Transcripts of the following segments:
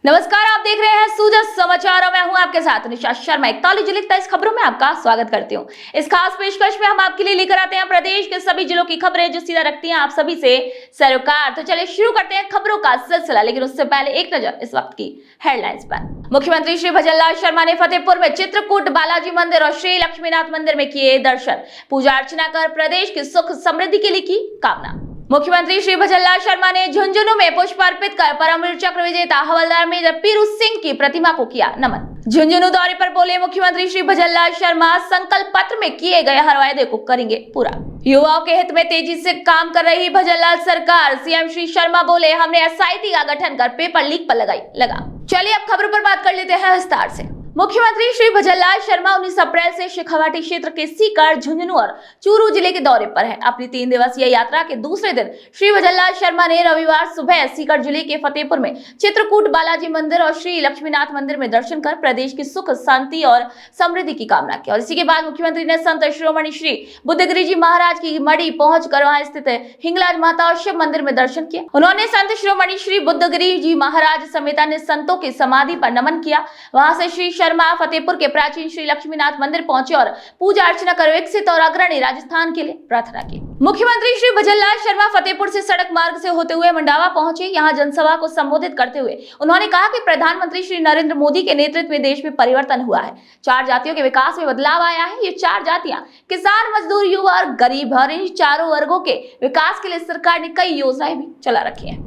नमस्कार, आप देख रहे हैं सूजत समाचार और मैं हूं आपके साथ निशा शर्मा। 41 जिले तक खबरों में आपका स्वागत करती हूं। इस खास पेशकश में हम आपके लिए लेकर आते हैं प्रदेश के सभी जिलों की खबरें जो सीधा रखती हैं आप सभी से सरोकार। तो चलिए शुरू करते हैं खबरों का सिलसिला, लेकिन उससे पहले एक नजर इस वक्त की हेडलाइंस पर। मुख्यमंत्री श्री भजनलाल शर्मा ने फतेहपुर में चित्रकूट बालाजी मंदिर और श्री लक्ष्मीनाथ मंदिर में किए दर्शन, पूजा अर्चना कर प्रदेश की सुख समृद्धि के लिए की कामना। मुख्यमंत्री श्री भजनलाल शर्मा ने झुंझुनू में पुष्प अर्पित कर परमवीर चक्र विजेता हवलदार मेजर पीरू सिंह की प्रतिमा को किया नमन। झुंझुनू दौरे पर बोले मुख्यमंत्री श्री भजनलाल शर्मा, संकल्प पत्र में किए गए हर वायदे को करेंगे पूरा। युवाओं के हित में तेजी से काम कर रही भजनलाल सरकार, सीएम श्री शर्मा बोले हमने एसआईटी का गठन कर पेपर लीक पर लगा। चलिए अब खबरों पर बात कर लेते हैं विस्तार से। मुख्यमंत्री श्री भजनलाल शर्मा 19 अप्रैल से शेखावाटी क्षेत्र के सीकर, झुंझुनू और चूरू जिले के दौरे पर हैं। अपनी 3 दिवसीय यात्रा के दूसरे दिन श्री भजनलाल शर्मा ने रविवार सुबह सीकर जिले के फतेहपुर में चित्रकूट बालाजी मंदिर और श्री लक्ष्मीनाथ मंदिर में दर्शन कर प्रदेश की सुख शांति और समृद्धि की कामना की। और इसी के बाद मुख्यमंत्री ने संत शिरोमणि श्री बुद्धगिरि जी महाराज की मड़ी पहुंचकर वहां स्थित हिंगलाज माता और शिव मंदिर में दर्शन किया। उन्होंने संत शिरोमणि श्री बुद्धगिरि जी महाराज समेत अन्य संतों की समाधि पर नमन किया। वहां से श्री शर्मा फतेहपुर के प्राचीन श्री लक्ष्मीनाथ मंदिर पहुंचे और पूजा अर्चना कर विकसित और अग्रणी राजस्थान के लिए प्रार्थना की। मुख्यमंत्री श्री भजनलाल शर्मा फतेहपुर से सड़क मार्ग से होते हुए मंडावा पहुंचे। यहां जनसभा को संबोधित करते हुए उन्होंने कहा कि प्रधानमंत्री श्री नरेंद्र मोदी के नेतृत्व में देश में परिवर्तन हुआ है। 4 जातियों के विकास में बदलाव आया है। ये 4 जातियां किसान, मजदूर, युवा और गरीब और इन चारों वर्गों के विकास के लिए सरकार ने कई योजनाएं भी चला रखी है।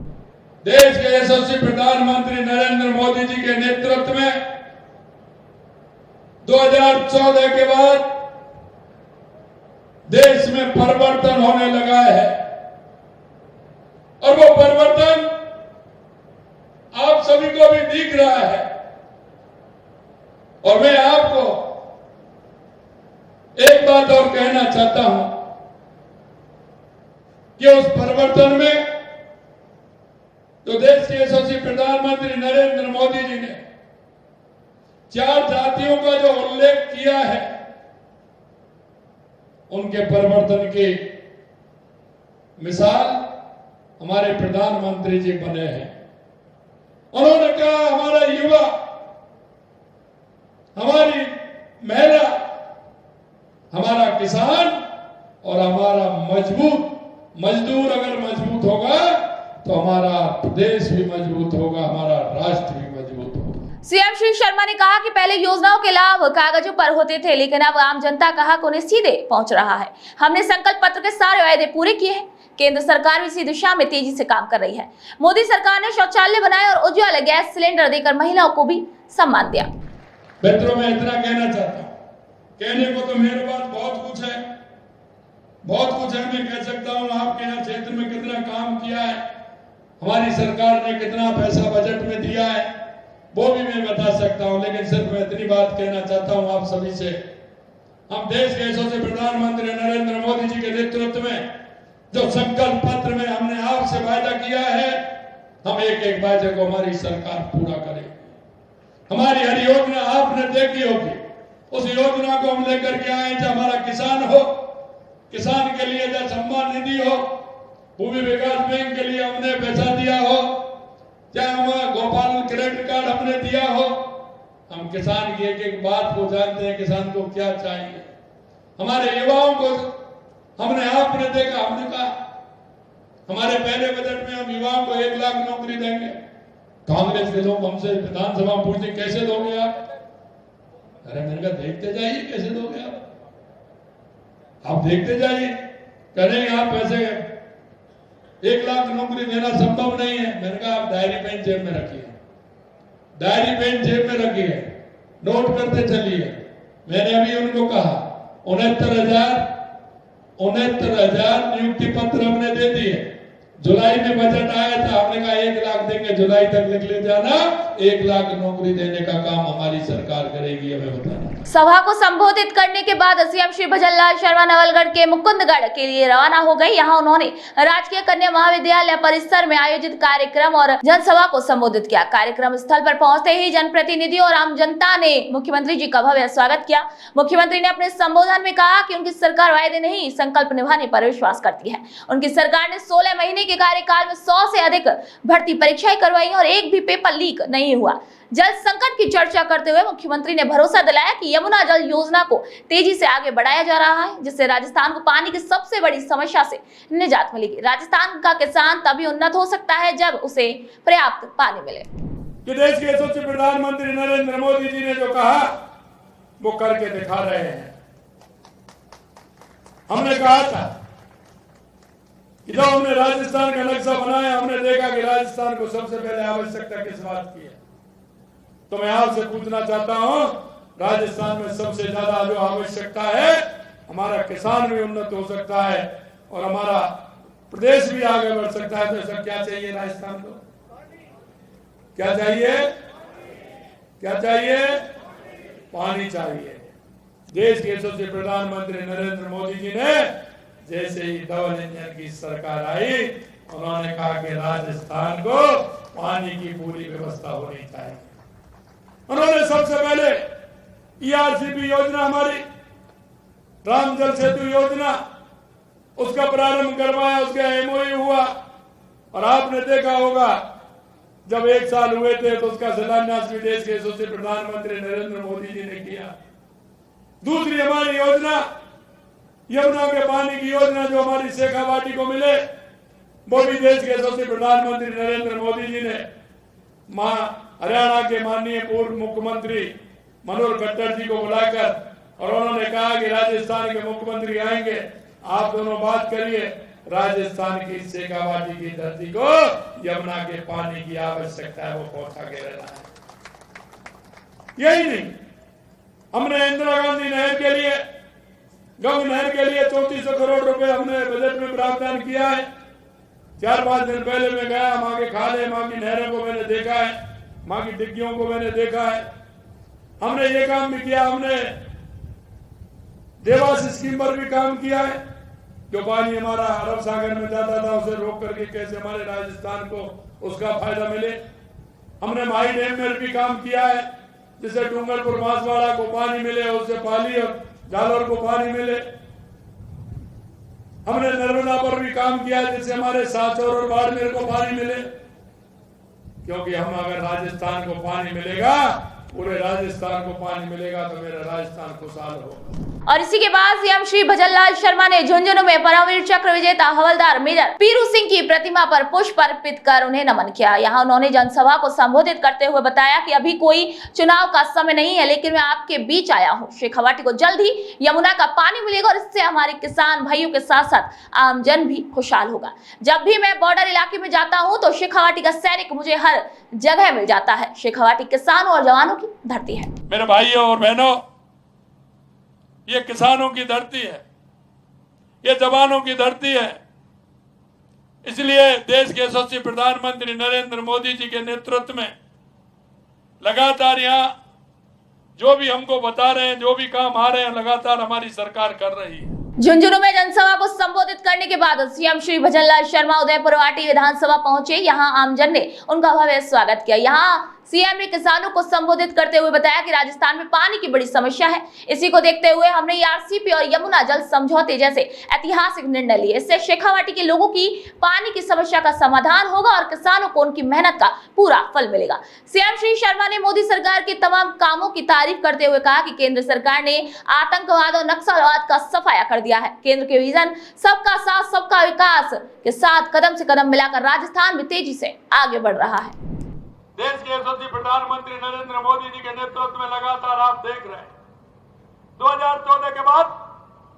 देश के यशस्वी प्रधानमंत्री नरेंद्र मोदी जी के नेतृत्व में 2014 के बाद देश में परिवर्तन होने लगा है और वो परिवर्तन आप सभी को भी दिख रहा है। और मैं आपको एक बात और कहना चाहता हूं कि उस परिवर्तन में जो देश के यशस्वी प्रधानमंत्री नरेंद्र मोदी जी ने 4 जातियों का जो उल्लेख किया है, उनके परिवर्तन की मिसाल हमारे प्रधानमंत्री जी बने हैं। उन्होंने कहा हमारा युवा, हमारी महिला, हमारा किसान और हमारा मजदूर अगर मजबूत होगा तो हमारा प्रदेश भी मजबूत होगा, हमारा राष्ट्र भी मजबूत होगा। सीएम श्री शर्मा ने कहा कि पहले योजनाओं के लाभ कागजों पर होते थे, लेकिन अब आम जनता का हक उन्हें सीधे पहुंच रहा है। हमने संकल्प पत्र के सारे वायदे पूरे किए हैं। केंद्र सरकार भी इसी दिशा में तेजी से काम कर रही है। मोदी सरकार ने शौचालय बनाए और उज्ज्वला गैस सिलेंडर देकर महिलाओं को भी सम्मान दिया। मित्रों, मैं इतना कहना चाहता हूँ, कहने को तो मेरे पास बहुत कुछ है। मैं कह सकता हूँ आपके यहाँ क्षेत्र में कितना काम किया है, हमारी सरकार ने कितना पैसा बजट में दिया है, वो भी मैं बता सकता हूं। लेकिन सिर्फ मैं इतनी बात कहना चाहता हूं आप सभी से, हम देश के यशस्वी प्रधानमंत्री नरेंद्र मोदी जी के नेतृत्व में जो संकल्प पत्र में हमने आपसे वायदा किया है, हम एक वायदे को हमारी सरकार पूरा करेगी। हमारी हर योजना आपने देखी होगी, उस योजना को हम लेकर के आए। चाहे हमारा किसान हो, किसान के लिए जो सम्मान निधि हो, भूमि विकास बैंक के लिए हमने पैसा दिया हो, चाहे हमारा गोपाल क्रेडिट कार्ड हमने दिया हो। हम किसान की एक बात को जानते हैं, किसान को क्या चाहिए। हमारे युवाओं को हमने आपने देखा, हमने कहा हमारे पहले बजट में हम युवाओं को 1 लाख नौकरी देंगे। कांग्रेस के लोग हमसे विधानसभा पूछते कैसे दोगे आप? अरे मैंने कहा देखते जाइए कैसे दोगे आप देखते जाइए। कह रहे आप पैसे 1 लाख नौकरी देना संभव नहीं है। मैंने कहा आप डायरी पेन जेब में रखिए, नोट करते चलिए। मैंने अभी उनको कहा 69,000 नियुक्ति पत्र हमने दे दिए। जुलाई में बजट आया था, हमने कहा 1 लाख देंगे, जुलाई तक लिख ले जाना। 1 लाख नौकरी देने का काम हमारी सरकार करेगी, हमें बताना। सभा को संबोधित करने के बाद सीएम श्री भजनलाल शर्मा नवलगढ़ के मुकुंदगढ़ के लिए रवाना हो गए। यहाँ उन्होंने राजकीय कन्या महाविद्यालय परिसर में आयोजित कार्यक्रम और जनसभा को संबोधित किया। कार्यक्रम स्थल पर पहुंचते ही जनप्रतिनिधियों और आम जनता ने मुख्यमंत्री जी का भव्य स्वागत किया। मुख्यमंत्री ने अपने संबोधन में कहा कि उनकी सरकार वायदे नहीं, संकल्प निभाने पर विश्वास करती है। उनकी सरकार ने 16 महीने के कार्यकाल में 100 से अधिक भर्ती परीक्षाएं करवाई और एक भी पेपर लीक नहीं नहीं हुआ। जल संकट की चर्चा करते हुए मुख्यमंत्री ने भरोसा दिलाया कि यमुना जल योजना को तेजी से आगे बढ़ाया जा रहा है, जिससे राजस्थान को पानी की सबसे बड़ी समस्या से निजात मिलेगी। राजस्थान का किसान तभी उन्नत हो सकता है जब उसे पर्याप्त पानी मिले। कि देश के यशस्वी प्रधानमंत्री नरेंद्र मोदी जी ने जो कहा वो करके दिखा रहे हैं। हमने कहा था कि जब हमने राजस्थान का नक्शा बनाया, हमने देखा कि राजस्थान को सबसे पहले आवश्यकता किस बात की है। तो मैं आपसे पूछना चाहता हूं, राजस्थान में सबसे ज्यादा जो आवश्यकता है, हमारा किसान भी उन्नत हो सकता है और हमारा प्रदेश भी आगे बढ़ सकता है। तो ऐसा क्या चाहिए राजस्थान को? क्या चाहिए? क्या चाहिए? पानी चाहिए। देश के यशस्वी प्रधानमंत्री नरेंद्र मोदी जी ने जैसे ही डबल इंजन की सरकार आई, उन्होंने कहा कि राजस्थान को पानी की पूरी व्यवस्था होनी चाहिए। उन्होंने सबसे पहले ERCP योजना, हमारी राम जल सेतु योजना, उसका प्रारंभ करवाया, उसका MOU हुआ। और आपने देखा होगा जब 1 साल हुए थे तो उसका शिलान्यास भी देश के यशस्वी प्रधानमंत्री नरेंद्र मोदी जी ने किया। दूसरी हमारी योजना यमुना के पानी की योजना जो हमारी शेखावाटी को मिले, वो भी देश के यशस्वी प्रधानमंत्री नरेंद्र मोदी जी ने हरियाणा के माननीय पूर्व मुख्यमंत्री मनोहर खट्टर जी को बुलाकर और उन्होंने कहा कि राजस्थान के मुख्यमंत्री आएंगे, आप दोनों बात करिए, राजस्थान की शेखावाटी की धरती को यमुना के पानी की आवश्यकता है, वो पहुंचा के रहना है। यही नहीं, हमने इंदिरा गांधी नहर के लिए, गंग नहर के लिए 3400 करोड़ रुपए हमने बजट में प्रावधान किया है। 4-5 दिन पहले मैं गया, मां के खाले, मां की नहरों को मैंने देखा है, मां की डिग्गियों को मैंने देखा है। हमने ये काम भी किया, हमने देवास स्कीम पर भी काम किया है। जो पानी हमारा अरब सागर में जाता था उसे रोक करके कैसे हमारे राजस्थान को उसका फायदा मिले। हमने माही डैम में भी काम किया है, जिससे डूंगरपुर बांसवाड़ा को पानी मिले, उससे पाली और जालौर को पानी मिले। हमने नर्मदा पर भी काम किया, जिससे हमारे साचौर और बाड़मेर को पानी मिले। क्योंकि हम अगर राजस्थान को पानी मिलेगा, पूरे राजस्थान को पानी मिलेगा, तो मेरा राजस्थान खुशहाल होगा। और इसी के बाद सीएम श्री भजनलाल शर्मा ने झुंझुनू में परमवीर चक्र विजेता हवलदार मेजर पीरू सिंह की प्रतिमा पर पुष्प अर्पित कर उन्हें नमन किया। यहाँ उन्होंने जनसभा को संबोधित करते हुए बताया कि अभी कोई चुनाव का समय नहीं है, लेकिन मैं आपके बीच आया हूँ। शेखावाटी को जल्द ही यमुना का पानी मिलेगा और इससे हमारे किसान भाइयों के साथ साथ आमजन भी खुशहाल होगा। जब भी मैं बॉर्डर इलाके में जाता हूँ तो शेखावाटी का सैनिक मुझे हर जगह मिल जाता है। शेखावाटी किसानों और जवानों की धरती है। मेरे भाइयों और बहनों, ये किसानों की धरती है, ये जवानों की धरती है। इसलिए देश के यशस्वी प्रधानमंत्री नरेंद्र मोदी जी के नेतृत्व में लगातार यहाँ जो भी हमको बता रहे हैं, जो भी काम आ रहे हैं, लगातार हमारी सरकार कर रही है। झुंझुनू में जनसभा को संबोधित करने के बाद सीएम श्री भजनलाल शर्मा उदयपुरवाटी विधानसभा पहुंचे। यहां आमजन ने उनका भव्य स्वागत किया। यहां सीएम ने किसानों को संबोधित करते हुए बताया कि राजस्थान में पानी की बड़ी समस्या है। इसी को देखते हुए हमने ERCP और यमुना जल समझौते जैसे ऐतिहासिक निर्णय लिए। इससे शेखावाटी के लोगों की पानी की समस्या का समाधान होगा और किसानों को उनकी मेहनत का पूरा फल मिलेगा। सीएम श्री शर्मा ने मोदी सरकार के तमाम कामों की तारीफ करते हुए कहा कि केंद्र सरकार ने आतंकवाद और नक्सलवाद का सफाया कर दिया है। केंद्र के विजन सबका साथ सबका विकास के साथ कदम से कदम मिलाकर राजस्थान भी तेजी से आगे बढ़ रहा है। देश के यशस्वी प्रधानमंत्री नरेंद्र मोदी जी के नेतृत्व में लगातार आप देख रहे हैं, 2014 के बाद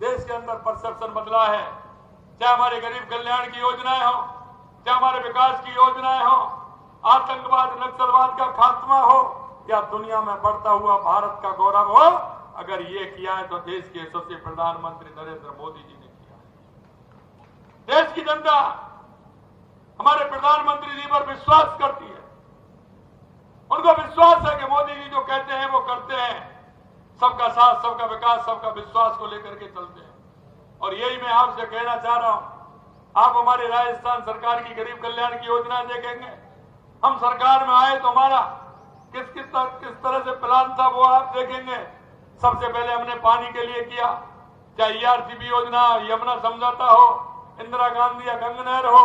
देश के अंदर परसेप्शन बदला है। चाहे हमारे गरीब कल्याण की योजनाएं हो, चाहे हमारे विकास की योजनाएं हो, आतंकवाद नक्सलवाद का खात्मा हो, या दुनिया में बढ़ता हुआ भारत का गौरव हो, अगर ये किया है तो देश के यशस्वी प्रधानमंत्री नरेंद्र मोदी जी ने किया है। देश की जनता हमारे प्रधानमंत्री जी पर विश्वास करती है। उनको विश्वास है कि मोदी जी जो कहते हैं वो करते हैं। सबका साथ, सबका विकास, सबका विश्वास को लेकर के चलते हैं। और यही मैं आपसे कहना चाह रहा हूं, आप हमारी राजस्थान सरकार की गरीब कल्याण की योजना देखेंगे। हम सरकार में आए तो हमारा किस तरह से प्लान था वो आप देखेंगे। सबसे पहले हमने पानी के लिए किया, चाहे ERCP योजना, यमुना समझौता हो, इंदिरा गांधी या गंग नहर हो,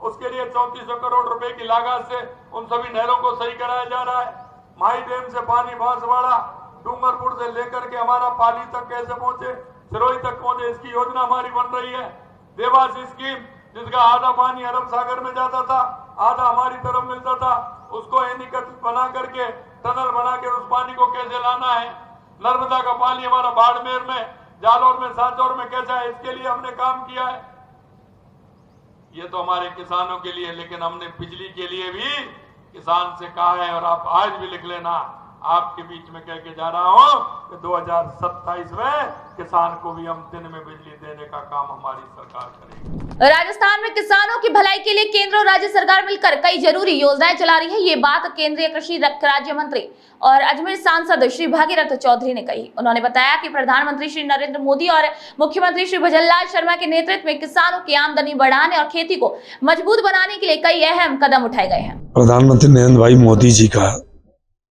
उसके लिए 3400 करोड़ रुपए की लागत से उन सभी नहरों को सही कराया जा रहा है। माही डैम से पानी बांसवाड़ा डूंगरपुर से लेकर के हमारा पाली तक कैसे पहुंचे, सिरोही तक पहुंचे, इसकी योजना हमारी बन रही है। देवास स्कीम जिसका आधा पानी अरब सागर में जाता था, आधा हमारी तरफ मिलता था, उसको एनीकट बना करके टनल बना के उस पानी को कैसे लाना है। नर्मदा का पानी हमारा बाड़मेर में, जालौर में, सांचौर में कैसा है, इसके लिए हमने काम किया है। ये तो हमारे किसानों के लिए, लेकिन हमने बिजली के लिए भी किसान से कहा है, और आप आज भी लिख लेना, आपके बीच में कह के जा रहा हूं कि 2027 में किसान को भी हम दिन में बिजली देने का काम हमारी सरकार करेगी। राजस्थान में किसानों की भलाई के लिए केंद्र और राज्य सरकार मिलकर कई जरूरी योजनाएं चला रही है। ये बात केंद्रीय कृषि राज्य मंत्री और अजमेर सांसद श्री भागीरथ चौधरी ने कही। उन्होंने बताया कि प्रधानमंत्री श्री नरेंद्र मोदी और मुख्यमंत्री श्री भजनलाल शर्मा के नेतृत्व में किसानों की आमदनी बढ़ाने और खेती को मजबूत बनाने के लिए कई अहम कदम उठाए गए हैं। प्रधानमंत्री नरेंद्र भाई मोदी जी का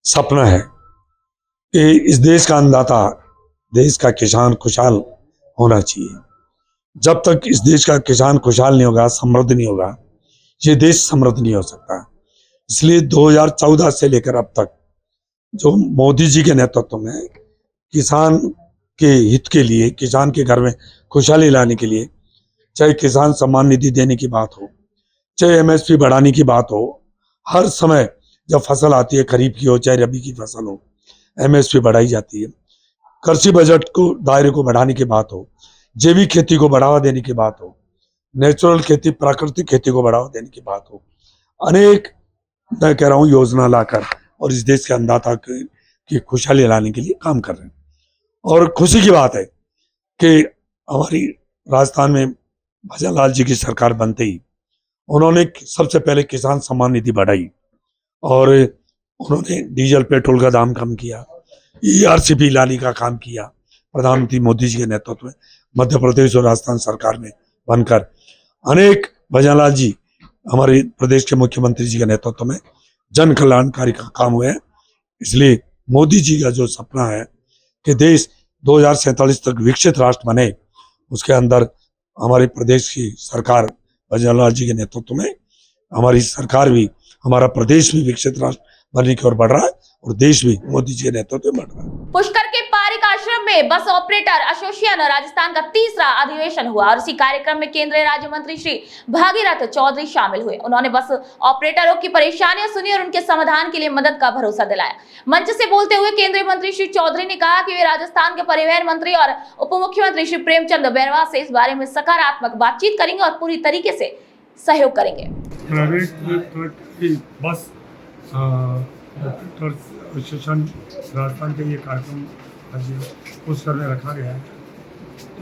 सपना है कि इस देश का अन्नदाता, देश का किसान खुशहाल होना चाहिए। जब तक इस देश का किसान खुशहाल नहीं होगा, समृद्ध नहीं होगा, ये देश समृद्ध नहीं हो सकता। इसलिए 2014 से लेकर अब तक जो मोदी जी के नेतृत्व में किसान के हित के लिए, किसान के घर में खुशहाली लाने के लिए, चाहे किसान सम्मान निधि देने की बात हो, चाहे MSP बढ़ाने की बात हो, हर समय जब फसल आती है, खरीफ की हो चाहे रबी की फसल हो, MSP बढ़ाई जाती है। कृषि बजट को दायरे को बढ़ाने की बात हो, जैविक खेती को बढ़ावा देने की बात हो, नेचुरल खेती, प्राकृतिक खेती को बढ़ावा देने की बात हो, अनेक मैं कह रहा हूँ योजना लाकर और इस देश के अन्नदाता की खुशहाली लाने के लिए काम कर रहे हैं। और खुशी की बात है कि हमारी राजस्थान में भजनलाल जी की सरकार बनते ही उन्होंने सबसे पहले किसान सम्मान निधि बढ़ाई और उन्होंने डीजल पेट्रोल का दाम कम किया, ERCP लाने का काम किया। प्रधानमंत्री मोदी जी के नेतृत्व में मध्य प्रदेश और राजस्थान सरकार में बनकर अनेक भजनलाल जी हमारे प्रदेश के मुख्यमंत्री जी के नेतृत्व में जन कल्याणकारी का काम हुए हैं। इसलिए मोदी जी का जो सपना है कि देश 2047 तक विकसित राष्ट्र बने, उसके अंदर हमारे प्रदेश की सरकार भजनलाल जी के नेतृत्व में हमारी सरकार भी, हमारा प्रदेश भी विकसित राष्ट्र बनने की ओर बढ़ रहा है और देश भी मोदी जी के नेतृत्व में बढ़ रहा है। पुष्कर के पारिक आश्रम में बस ऑपरेटर एसोसिएशन राजस्थान का तीसरा अधिवेशन हुआ और इसी कार्यक्रम में केंद्रीय राज्य मंत्री श्री भागीरथ चौधरी शामिल हुए। उन्होंने बस ऑपरेटरों की परेशानियां सुनी और उनके समाधान के लिए मदद का भरोसा दिलाया। मंच से बोलते हुए केंद्रीय मंत्री श्री चौधरी ने कहा कि वे राजस्थान के परिवहन मंत्री और उप मुख्यमंत्री श्री प्रेमचंद बैरवा से इस बारे में सकारात्मक बातचीत करेंगे और पूरी तरीके से सहयोग करेंगे। बस एसोसिएशन राजस्थान के ये कार्यक्रम आज पुष्कर में रखा गया है।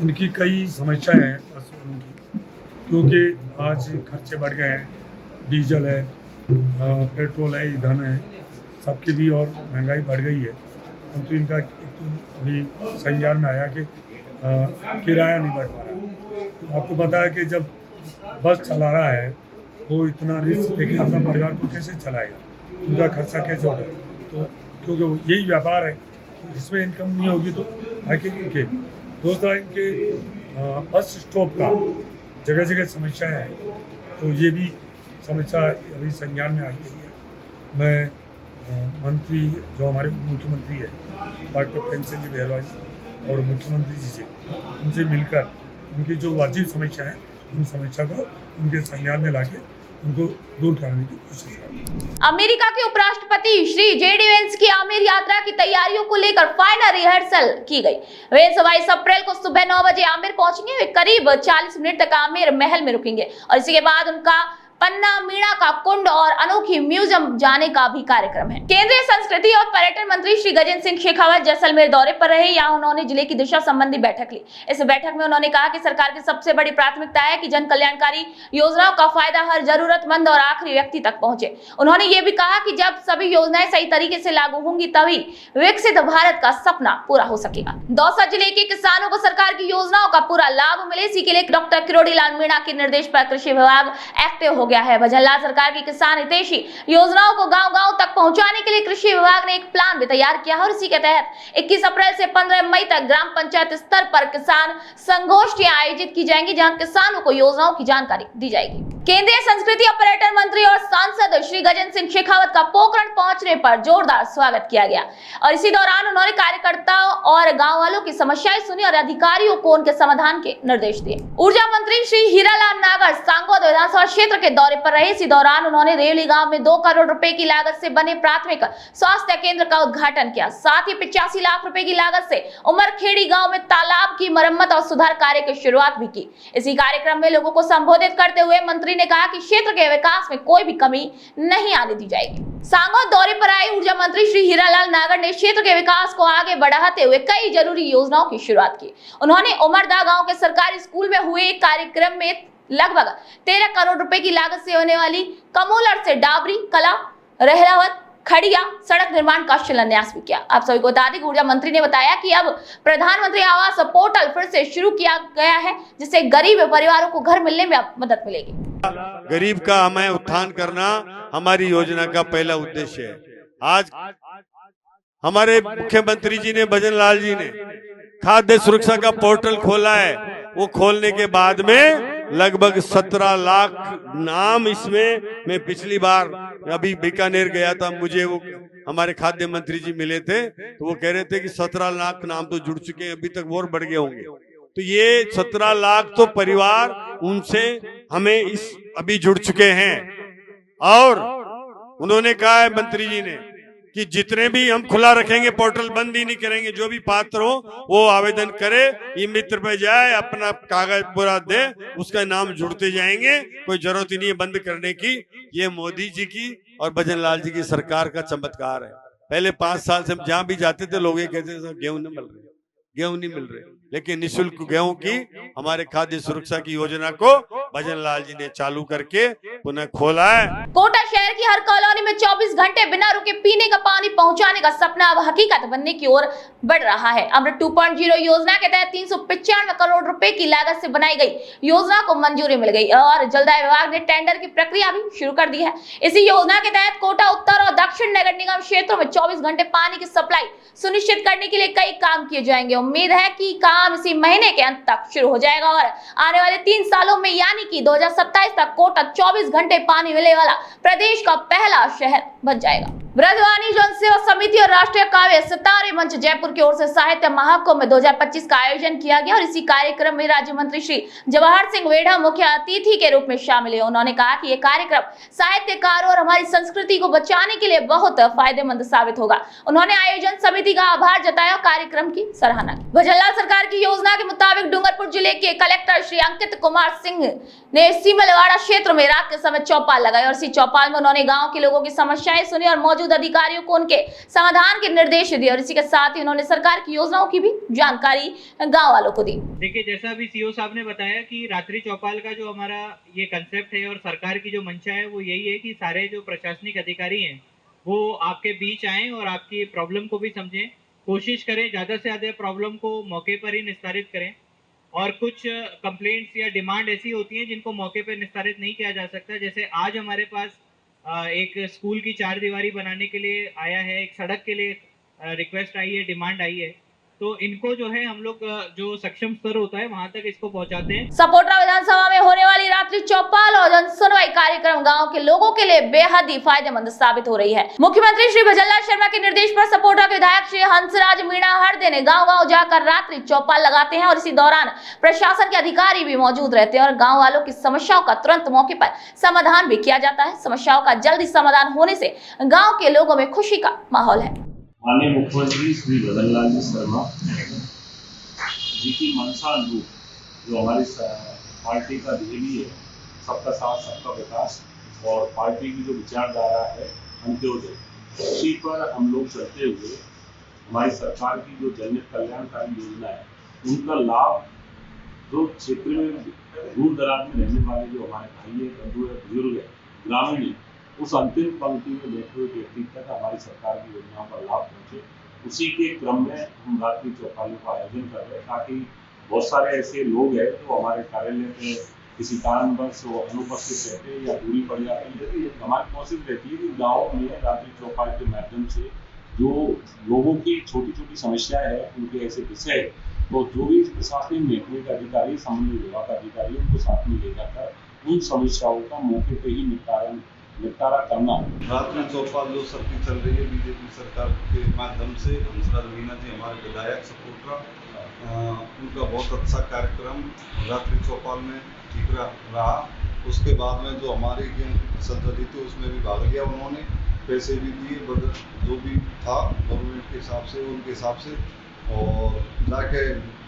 इनकी कई समस्याएं हैं बसों की, क्योंकि आज खर्चे बढ़ गए हैं, डीजल है, पेट्रोल है, ईंधन है, सबकी भी और महंगाई बढ़ गई है। परंतु इनका अभी संज्ञान में आया कि किराया नहीं बढ़ पा रहा। आपको पता है कि जब बस चला रहा है वो इतना रिस्क लेके अपना परिवार को कैसे चलाएगा, उनका खर्चा कैसे होगा। तो क्योंकि यही व्यापार है, इसमें इनकम नहीं होगी तो आगे इनके दूसरा इनके बस स्टॉप का जगह जगह समस्या है, तो ये भी समस्या अभी संज्ञान में आई है। मैं मंत्री जो हमारे मुख्यमंत्री है डॉक्टर प्रेमचंद जी बैरवा जी और मुख्यमंत्री जी से उनसे मिलकर उनकी जो वाजिब समस्या है उन समस्या को उनके संज्ञान में लाके उनको दूर करने की कोशिश करेंगे। अमेरिका के उपराष्ट्रपति श्री JD वेंस की आमेर यात्रा की तैयारियों को लेकर फाइनल रिहर्सल की गई। वेंस 22 अप्रैल को सुबह 9 बजे आमेर पहुंचेंगे। वे करीब 40 मिनट तक आमेर महल में रुकेंगे और इसी के बाद उनका पन्ना मीणा का कुंड और अनोखी म्यूजियम जाने का भी कार्यक्रम है। केंद्रीय संस्कृति और पर्यटन मंत्री श्री गजेंद्र सिंह शेखावत जैसलमेर दौरे पर रहे। यहाँ उन्होंने जिले की दिशा संबंधी बैठक ली। इस बैठक में उन्होंने कहा कि सरकार की सबसे बड़ी प्राथमिकता है कि जन कल्याणकारी योजनाओं का फायदा हर जरूरतमंद और आखिरी व्यक्ति तक पहुंचे। उन्होंने ये भी कहा कि जब सभी योजनाएं सही तरीके से लागू होंगी तभी विकसित भारत का सपना पूरा हो सकेगा। दौसा जिले के किसानों को सरकार की योजनाओं का पूरा लाभ मिले, इसी के लिए डॉक्टर किरोड़ीलाल मीणा के निर्देश पर कृषि विभाग एक्टिव हो गया है। भजनलाल सरकार की किसान हितैषी योजनाओं को गांव-गांव तक पहुंचाने के लिए कृषि विभाग ने एक प्लान भी तैयार किया है और इसी के तहत 21 अप्रैल से 15 मई तक ग्राम पंचायत स्तर पर किसान संगोष्ठियां आयोजित की जाएंगी, जहां किसानों को योजनाओं की जानकारी दी जाएगी। केंद्रीय संस्कृति और पर्यटन मंत्री और सांसद श्री गजेंद्र सिंह शेखावत का पोखरण पहुंचने पर जोरदार स्वागत किया गया और इसी दौरान उन्होंने कार्यकर्ताओं और गांव वालों की समस्याएं सुनी और अधिकारियों को उनके समाधान के निर्देश दिए। ऊर्जा मंत्री श्री हीरालाल नागर सांगोद विधानसभा क्षेत्र के दौरे पर रहे। इसी दौरान उन्होंने रेवली गांव में 2 करोड़ रुपए की लागत से बने प्राथमिक स्वास्थ्य केंद्र का उद्घाटन किया। साथ ही 85 लाख रुपए की लागत से उमरखेड़ी गांव में तालाब की मरम्मत और सुधार कार्य की शुरुआत भी की। इसी कार्यक्रम में लोगों को संबोधित करते हुए मंत्री ने कहा कि क्षेत्र के विकास में कोई भी कमी नहीं आने दी जाएगी। सांगोद दौरे पर आए ऊर्जा मंत्री श्री हीरालाल नागर ने क्षेत्र के विकास को आगे बढ़ाते हुए कई जरूरी योजनाओं की शुरुआत की। उन्होंने उमरदा गांव के सरकारी स्कूल में हुए एक कार्यक्रम में लगभग 13 करोड़ रुपए की लागत से होने वाली कमोलर से डाबरी कला रहलावत खड़िया सड़क निर्माण का शिलान्यास भी किया। आप सभी को बता दें, ऊर्जा मंत्री ने बताया कि अब प्रधानमंत्री आवास पोर्टल फिर से शुरू किया गया है, जिससे गरीब परिवारों को घर मिलने में मदद मिलेगी। गरीब का हमें उत्थान करना हमारी योजना का पहला उद्देश्य है। आज हमारे मुख्यमंत्री जी ने, भजनलाल जी ने खाद्य सुरक्षा का पोर्टल खोला है। वो खोलने के बाद में लगभग 17 लाख नाम इसमें, मैं पिछली बार अभी बीकानेर गया था, मुझे वो हमारे खाद्य मंत्री जी मिले थे तो वो कह रहे थे कि 17 लाख नाम तो जुड़ चुके हैं, अभी तक और बढ़ गए होंगे। तो ये 17 लाख तो परिवार उनसे हमें इस अभी जुड़ चुके हैं। और उन्होंने कहा है मंत्री जी ने कि जितने भी हम खुला रखेंगे, पोर्टल बंद ही नहीं करेंगे। जो भी पात्र हो वो आवेदन करे, ई मित्र पे जाए, अपना कागज पूरा दे, उसका नाम जुड़ते जाएंगे। कोई जरूरत ही नहीं है बंद करने की। ये मोदी जी की और भजनलाल जी की सरकार का चमत्कार है। पहले 5 साल से हम जहां भी जाते थे लोग ये कहते थे गेहूं नहीं मिल रहे, गेहूं नहीं मिल रहे, लेकिन निःशुल्क गेहूं की हमारे खाद्य सुरक्षा की योजना को भजनलाल जी ने चालू करके पुनः खोला है। कोटा शहर की हर कॉलोनी में 24 घंटे बिना रुके पीने का पानी पहुंचाने का सपना अब हकीकत बनने की ओर बढ़ रहा है। अमृत 2.0 योजना के तहत 395 करोड़ रुपए की लागत से बनाई गई योजना को मंजूरी मिल गई और जलदाय विभाग ने टेंडर की प्रक्रिया भी शुरू कर दी है। इसी योजना के तहत कोटा उत्तर और दक्षिण नगर निगम क्षेत्रों में 24 घंटे पानी की सप्लाई सुनिश्चित करने के लिए कई काम किए जाएंगे। उम्मीद है कि काम इसी महीने के अंत तक शुरू हो जाएगा और आने वाले 3 सालों में यानी कि 2027 तक कोटा 24 घंटे पानी मिलने वाला प्रदेश का पहला शहर बन जाएगा। ब्रजवाणी जन सेवा समिति और राष्ट्रीय काव्य सितारे मंच जयपुर की ओर से साहित्य महाकुंभ 2025 का आयोजन किया गया और इसी कार्यक्रम में राज्य मंत्री श्री जवाहर सिंह वेढ़ा मुख्य अतिथि के रूप में शामिल हुए। उन्होंने कहा कि यह कार्यक्रम साहित्यकारों और हमारी संस्कृति को बचाने के लिए बहुत फायदेमंद साबित होगा। उन्होंने आयोजन समिति का आभार जताया और कार्यक्रम की सराहना की। भजनलाल सरकार की योजना के मुताबिक डूंगरपुर जिले के कलेक्टर श्री अंकित कुमार सिंह ने सीमलवाड़ा क्षेत्र में रात के समय चौपाल लगाई और इसी चौपाल में उन्होंने गांव के लोगों की समस्याएं सुनी और मौजूद अधिकारियों को उनके समाधान के निर्देश दिए और इसी के साथ ही उन्होंने सरकार की योजनाओं की भी जानकारी गांव वालों को दी। देखिए, जैसा अभी सीओ साहब ने बताया कि रात्रि चौपाल का जो हमारा ये कंसेप्ट है और सरकार की जो मंशा है वो यही है कि सारे जो प्रशासनिक अधिकारी हैं वो आपके बीच आएं और आपकी प्रॉब्लम को भी समझें, कोशिश करें ज़्यादा से ज़्यादा प्रॉब्लम को मौके पर ही निस्तारित करें। और कुछ कंप्लेंट्स या डिमांड ऐसी होती हैं जिनको मौके पर निस्तारित नहीं किया जा सकता। जैसे आज हमारे पास एक स्कूल की 4 दीवारी बनाने के लिए आया है, एक सड़क के लिए रिक्वेस्ट आई है, डिमांड आई है, तो इनको जो है हम लोग जो सक्षम स्तर होता है वहां तक इसको पहुंचाते हैं। सपोटा विधानसभा में होने वाली रात्रि चौपाल और जन सुनवाई कार्यक्रम गांव के लोगों के लिए बेहद ही फायदेमंद साबित हो रही है। मुख्यमंत्री श्री भजनलाल शर्मा के निर्देश पर सपोटा के विधायक श्री हंसराज मीणा हर दिन गांव-गांव जाकर रात्रि चौपाल लगाते हैं और इसी दौरान प्रशासन के अधिकारी भी मौजूद रहते हैं और गाँव वालों की समस्याओं का तुरंत मौके पर समाधान भी किया जाता है। समस्याओं का जल्दी समाधान होने से गाँव के लोगों में खुशी का माहौल है। माननीय मुख्यमंत्री श्री भजनलाल जी शर्मा जी की मंशा अनुरूप जो हमारी पार्टी का ध्येय है सबका साथ सबका विकास और पार्टी की जो विचारधारा है अंत्योदय, उसी पर हम लोग चलते हुए हमारी सरकार की जो जन कल्याणकारी योजना है उनका लाभ जो क्षेत्र में दूर दराज में रहने वाले जो हमारे भाई है, बंधु है, बुजुर्ग है, ग्रामीण है, उस अंतिम पंक्ति में बैठे हुए व्यक्ति तक हमारी सरकार की योजनाओं का लाभ पहुंचे। उसी के क्रम में हम रात्रि चौपालों का आयोजन कर रहे हैं ताकि बहुत सारे ऐसे लोग हैं जो हमारे कार्यालय पे किसी कारणवश वो अनुपस्थित रहते हैं या दूरी पड़ जाती है, तो हमारी कोशिश रहती है कि गाँव में रात्रि चौपाल के माध्यम से जो लोगों की छोटी छोटी समस्याएं हैं उनके ऐसे विषय, तो जो भी प्रशासनिक महकमे के अधिकारी, संबंधित विभाग का अधिकारी, उनको साथ में ले जाकर उन समस्याओं का मौके पर ही निपटारा करना। रात्रि चौपाल जो सबकी चल रही है बीजेपी सरकार के माध्यम से, हंसराज मीणा जी हमारे विधायक सपोर्टर, उनका बहुत अच्छा कार्यक्रम रात्रि चौपाल में ठीक रहा। उसके बाद में जो हमारी संसदीय थी उसमें भी भाग लिया उन्होंने, पैसे भी दिए जो भी था गवर्नमेंट के हिसाब से, उनके हिसाब से, और जाके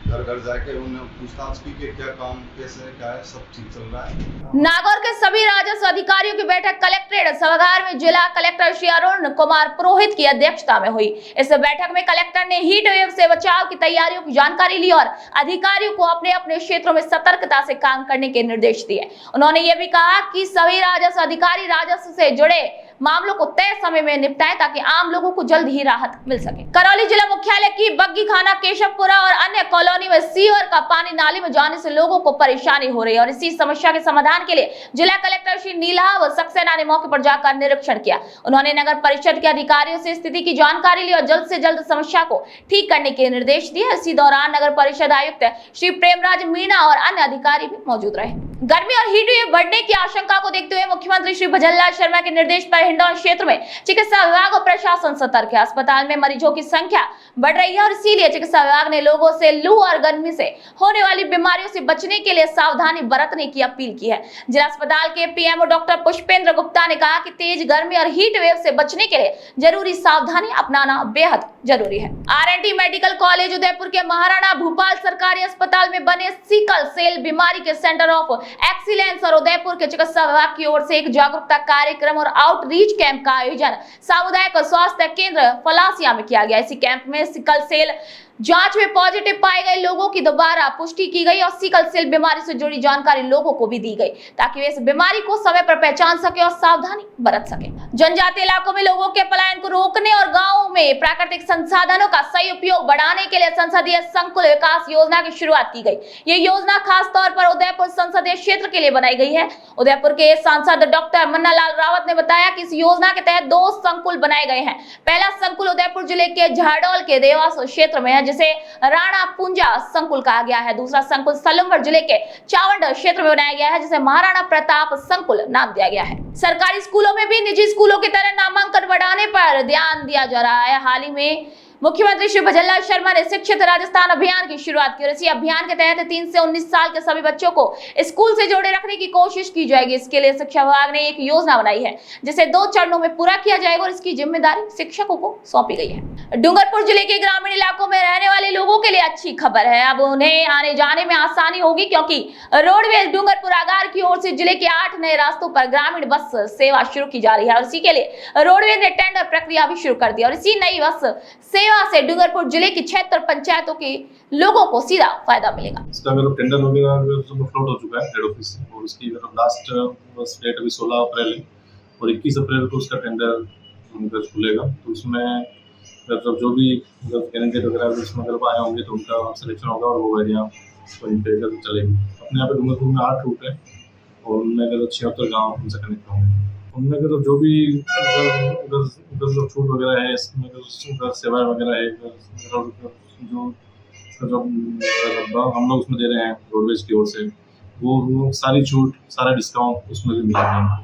घर घर जाके उन्होंने पूछताछ की कि क्या काम कैसे है, क्या है, सब ठीक चल रहा है। नागौर के सभी राजस्व अधिकारियों की बैठक कलेक्ट्रेट सभागार में जिला कलेक्टर श्री अरुण कुमार पुरोहित की अध्यक्षता में हुई। इस बैठक में कलेक्टर ने हीट वेव से बचाव की तैयारियों की जानकारी ली और अधिकारियों को अपने अपने क्षेत्रों में सतर्कता से काम करने के निर्देश दिए। उन्होंने ये भी कहा कि सभी राजस्व अधिकारी राजस्व से जुड़े मामलों को तय समय में निपटाएं ताकि आम लोगों को जल्द ही राहत मिल सके। करौली जिला मुख्यालय की बग्गी खाना, केशवपुरा और अन्य कॉलोनी में सीवर का पानी नाली में जाने से लोगों को परेशानी हो रही है और इसी समस्या के समाधान के लिए जिला कलेक्टर श्री नीलाभ सक्सेना ने मौके पर जाकर निरीक्षण किया। उन्होंने नगर परिषद के अधिकारियों से स्थिति की जानकारी ली और जल्द से जल्द समस्या को ठीक करने के निर्देश दिए। इसी दौरान नगर परिषद आयुक्त श्री प्रेमराज मीणा और अन्य अधिकारी भी मौजूद रहे। गर्मी और हीट वेव बढ़ने की आशंका को देखते हुए मुख्यमंत्री श्री भजनलाल शर्मा के निर्देश पर हिंडौन क्षेत्र में चिकित्सा विभाग और प्रशासन सतर्क है। अस्पताल में मरीजों की संख्या बढ़ रही है और इसीलिए चिकित्सा विभाग ने लोगों से लू और गर्मी से होने वाली बीमारियों से बचने के लिए सावधानी बरतने की अपील की है। जिला अस्पताल के पीएमओ डॉक्टर पुष्पेंद्र गुप्ता ने कहा कि तेज गर्मी और हीट वेव से बचने के लिए जरूरी सावधानी अपनाना बेहद जरूरी है। आरएनटी मेडिकल कॉलेज उदयपुर के महाराणा भूपाल सरकारी अस्पताल में बने सिकल सेल बीमारी के सेंटर ऑफ एक्सीलेंस और उदयपुर के चिकित्सा विभाग की ओर से एक जागरूकता कार्यक्रम और आउटरीच कैंप का आयोजन सामुदायिक स्वास्थ्य केंद्र फलासिया में किया गया। इसी कैंप में सिकल सेल जांच में पॉजिटिव पाए गए लोगों की दोबारा पुष्टि की गई और सिकल सेल बीमारी से जुड़ी जानकारी लोगों को भी दी गई ताकि वे इस बीमारी को समय पर पहचान सके और सावधानी बरत सके। जनजातीय इलाकों में लोगों के पलायन को रोकने और गांवों में प्राकृतिक संसाधनों का सही उपयोग बढ़ाने के लिए संसदीय संकुल विकास योजना की शुरुआत की गई। ये योजना खास तौर पर उदयपुर संसदीय क्षेत्र के लिए बनाई गई है। उदयपुर के सांसद डॉक्टर मन्ना लाल रावत ने बताया कि इस योजना के तहत 2 संकुल बनाए गए हैं। पहला संकुल उदयपुर जिले के झाडोल के देवास क्षेत्र में है जिसे राणा पुंजा संकुल कहा गया है। दूसरा संकुल सलूमगढ़ जिले के चावंड क्षेत्र में बनाया गया है जिसे महाराणा प्रताप संकुल नाम दिया गया है। सरकारी स्कूलों में भी निजी स्कूलों की तरह नामांकन बढ़ाने पर ध्यान दिया जा रहा है। हाल ही में मुख्यमंत्री श्री भजनलाल शर्मा ने शिक्षित राजस्थान अभियान की शुरुआत की और इसी अभियान के तहत 3 से 19 साल के सभी बच्चों को स्कूल से जोड़े रखने की कोशिश की जाएगी। इसके लिए शिक्षा विभाग ने एक योजना बनाई है जिसे 2 चरणों में पूरा किया जाएगा और इसकी जिम्मेदारी शिक्षकों को सौंपी गई है। डूंगरपुर जिले के ग्रामीण इलाकों में रहने वाले लोगों के लिए अच्छी खबर है। अब उन्हें आने जाने में आसानी होगी क्योंकि रोडवेज डूंगरपुर आगार की ओर से जिले के 8 नए रास्तों पर ग्रामीण बस सेवा शुरू की जा रही है और इसी के लिए रोडवेज ने टेंडर प्रक्रिया भी शुरू कर दी और इसी नई बस सेवा से डूंगरपुर जिले की 76 पंचायतों के लोगों को सीधा फायदा मिलेगा। इसका अगर टेंडर वगैरह फ्लोट हो चुका है हेड ऑफिस से और इसकी लास्ट बस डेट अभी 16 अप्रैल है और 21 अप्रैल को उसका टेंडर खुलेगा। तो उसमें मतलब जो भी कैंडिडेट वगैरह उसमें अगर आए होंगे तो उनका सिलेक्शन होगा और वो गाड़ियाँ वहीं पे चलेगी। अपने यहाँ पे डूंगरपुर में 8 रूट है और उनमें अगर 76 गाँव उनसे कनेक्ट होंगे। उनमें अगर जो भी उधर जो छूट वगैरह है इसमें उधर सेवाएं वगैरह है जो हम लोग उसमें दे रहे हैं रोडवेज की ओर से वो सारी छूट सारा डिस्काउंट उसमें भी मिलेगा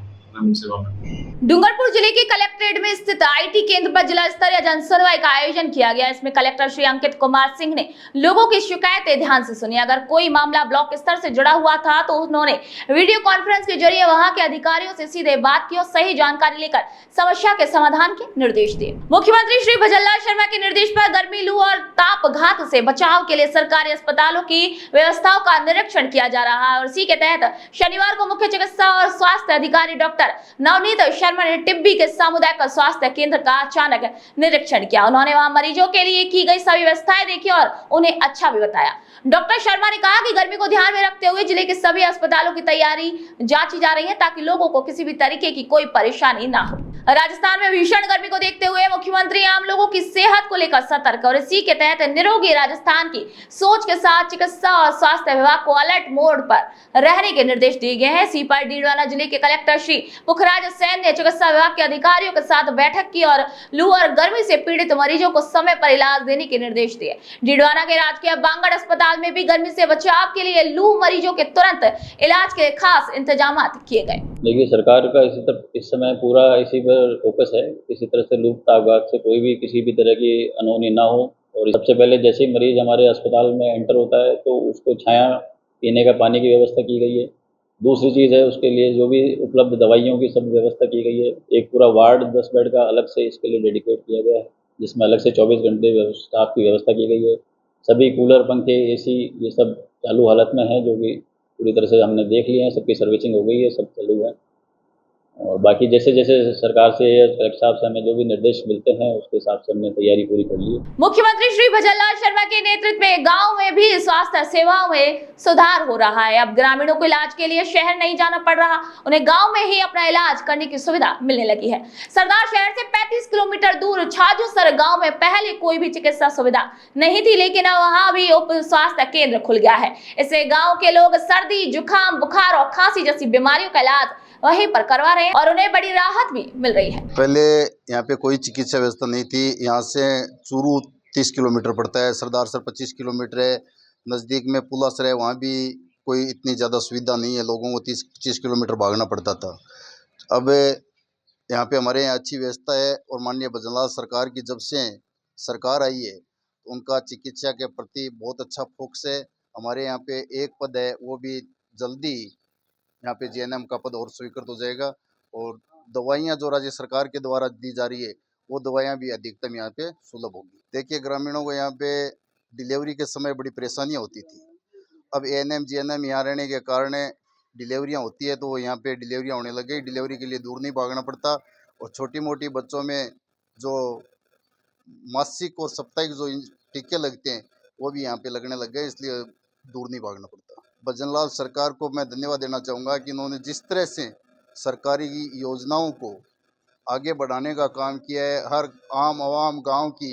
सेवा में। डूंगरपुर जिले के कलेक्ट्रेट में स्थित आईटी केंद्र पर जिला स्तरीय जनसुनवाई का आयोजन किया गया। इसमें कलेक्टर श्री अंकित कुमार सिंह ने लोगों की शिकायतें ध्यान से सुनी। अगर कोई मामला ब्लॉक स्तर से जुड़ा हुआ था तो उन्होंने वीडियो कॉन्फ्रेंस के जरिए वहां के अधिकारियों से सीधे बात की और सही जानकारी लेकर समस्या के समाधान के निर्देश दिए। मुख्यमंत्री श्री भजनलाल शर्मा के निर्देश पर गर्मी, लू और तापघात से बचाव के लिए सरकारी अस्पतालों की व्यवस्थाओं का निरीक्षण किया जा रहा है और इसी के तहत शनिवार को मुख्य चिकित्सा और स्वास्थ्य अधिकारी डॉक्टर नवनीत शर्मा ने टिब्बी के सामुदायिक स्वास्थ्य केंद्र का अचानक निरीक्षण किया। उन्होंने वहां मरीजों के लिए की गई सभी व्यवस्थाएं देखी और उन्हें अच्छा भी बताया। डॉक्टर शर्मा ने कहा कि गर्मी को ध्यान में रखते हुए जिले के सभी अस्पतालों की तैयारी जांची जा रही है ताकि लोगों को किसी भी तरीके की कोई परेशानी ना हो। राजस्थान में भीषण गर्मी को देखते हुए मुख्यमंत्री आम लोगों की सेहत को लेकर सतर्क और इसी के तहत निरोगी राजस्थान की सोच के साथ चिकित्सा और स्वास्थ्य विभाग को अलर्ट मोड पर रहने के निर्देश दिए गए हैं। सीपाही डीडवाना जिले के कलेक्टर श्री पुखराज सेन ने चिकित्सा विभाग के अधिकारियों के साथ बैठक की और लू और गर्मी से पीड़ित मरीजों को समय पर इलाज देने के निर्देश दिए। डीडवाना के राजकीय बांगड़ अस्पताल में भी गर्मी से बचाव के लिए लू मरीजों के तुरंत इलाज के खास इंतजाम किए गए। देखिए, सरकार का इस समय पूरा इसी पर फोकस है, किसी तरह से लूट ताकत से कोई भी किसी भी तरह की अनहोनी ना हो। और सबसे पहले जैसे ही मरीज हमारे अस्पताल में एंटर होता है तो उसको छाया, पीने का पानी की व्यवस्था की गई है। दूसरी चीज़ है, उसके लिए जो भी उपलब्ध दवाइयों की सब व्यवस्था की गई है। एक पूरा वार्ड 10 बेड का अलग से इसके लिए डेडिकेट किया गया है, जिसमें अलग से 24 घंटे स्टाफ की व्यवस्था की गई है। सभी कूलर, पंखे, एसी ये सब चालू हालत में है, जो कि पूरी तरह से हमने देख लिए हैं। सबकी सर्विसिंग हो गई है, सब चालू है। और बाकी जैसे जैसे सरकार से या कलेक्टर साहब से हमें जो भी निर्देश मिलते हैं उसके हिसाब से हमने तैयारी पूरी कर ली है। मुख्यमंत्री श्री भजनलाल शर्मा के नेतृत्व में गांव में भी स्वास्थ्य सेवाओं में सुधार हो रहा है। अब ग्रामीणों को इलाज के लिए शहर नहीं जाना पड़ रहा, उन्हें गांव में ही अपना इलाज करने की सुविधा मिलने लगी है। सरदार शहर से 35 किलोमीटर दूर छाजूसर गाँव में पहले कोई भी चिकित्सा सुविधा नहीं थी, लेकिन अब वहाँ भी उप स्वास्थ्य केंद्र खुल गया है। इससे गाँव के लोग सर्दी, जुकाम, बुखार और खांसी जैसी बीमारियों का इलाज वहीं पर करवा रहे हैं और उन्हें बड़ी राहत भी मिल रही है। पहले यहाँ पे कोई चिकित्सा व्यवस्था नहीं थी। यहाँ से चूरू 30 किलोमीटर पड़ता है, सरदार सर 25 किलोमीटर है, नज़दीक में पुलासर है, वहाँ भी कोई इतनी ज़्यादा सुविधा नहीं है, लोगों को 30-25 किलोमीटर भागना पड़ता था। अब यहाँ पे हमारे यहाँ अच्छी व्यवस्था है और माननीय भजनलाल सरकार की जब से सरकार आई है तो उनका चिकित्सा के प्रति बहुत अच्छा फोकस है। हमारे यहाँ पे एक पद है, वो भी जल्दी यहाँ पे जीएनएम का पद और स्वीकृत हो जाएगा और दवाइयाँ जो राज्य सरकार के द्वारा दी जा रही है वो दवाइयाँ भी अधिकतम यहाँ पे सुलभ होगी। देखिए, ग्रामीणों को यहाँ पे डिलीवरी के समय बड़ी परेशानियाँ होती थी। अब एएनएम जीएनएम यहाँ रहने के कारण डिलीवरियाँ होती है तो वो यहाँ पे डिलीवरियाँ होने लग गई। डिलीवरी के लिए दूर नहीं भागना पड़ता और छोटी मोटी बच्चों में जो मासिक और साप्ताहिक जो टीके लगते हैं वो भी यहाँ पे लगने लग गए, इसलिए दूर नहीं भागना पड़ता। भजनलाल सरकार को मैं धन्यवाद देना चाहूँगा कि इन्होंने जिस तरह से सरकारी योजनाओं को आगे बढ़ाने का काम किया है, हर आम आवाम गांव की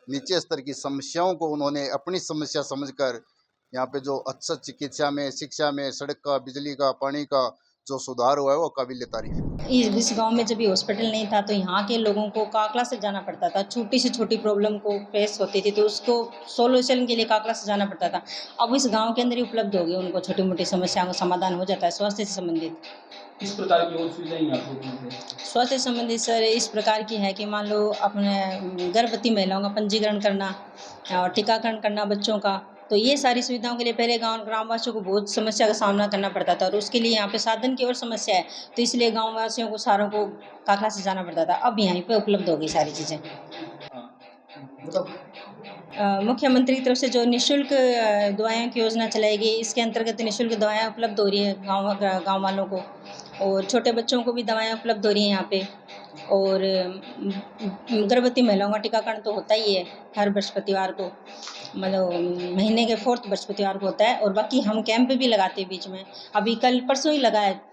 नीचे स्तर की समस्याओं को उन्होंने अपनी समस्या समझकर यहाँ पे जो अच्छा चिकित्सा में, शिक्षा में, सड़क का, बिजली का, पानी का जो सुधार हुआ है वो काबिल तारीफ है। इस गांव में जब ये हॉस्पिटल नहीं था तो यहाँ के लोगों को काकला से जाना पड़ता था। छोटी से छोटी प्रॉब्लम को फेस होती थी तो उसको सोल्यूशन के लिए काकला से जाना पड़ता था। अब इस गांव के अंदर ही उपलब्ध हो गई, उनको छोटी मोटी समस्याओं का समाधान हो जाता है स्वास्थ्य से संबंधित। किस प्रकार की और सुविधाएं आपको? स्वास्थ्य संबंधित सर इस प्रकार की है कि मान लो अपने गर्भवती महिलाओं का पंजीकरण करना और टीकाकरण करना बच्चों का, तो ये सारी सुविधाओं के लिए पहले ग्रामवासियों को बहुत समस्या का सामना करना पड़ता था और उसके लिए यहाँ पे साधन की और समस्या है, तो इसलिए गांववासियों को सारों को काकला से जाना पड़ता था। अब यहाँ पे उपलब्ध हो गई सारी चीज़ें। मुख्यमंत्री की तरफ से जो निःशुल्क दवाइयों की योजना चलाई गई, इसके अंतर्गत निःशुल्क दवाएं उपलब्ध हो रही है गाँव वालों को और छोटे बच्चों को भी दवाएं उपलब्ध हो रही हैं यहाँ पे। और गर्भवती महिलाओं का टीकाकरण तो होता ही है हर बृहस्पतिवार को, मतलब महीने के 4th बृहस्पतिवार को होता है। और बाकी हम कैंप भी लगाते हैं बीच में, अभी कल परसों ही लगा है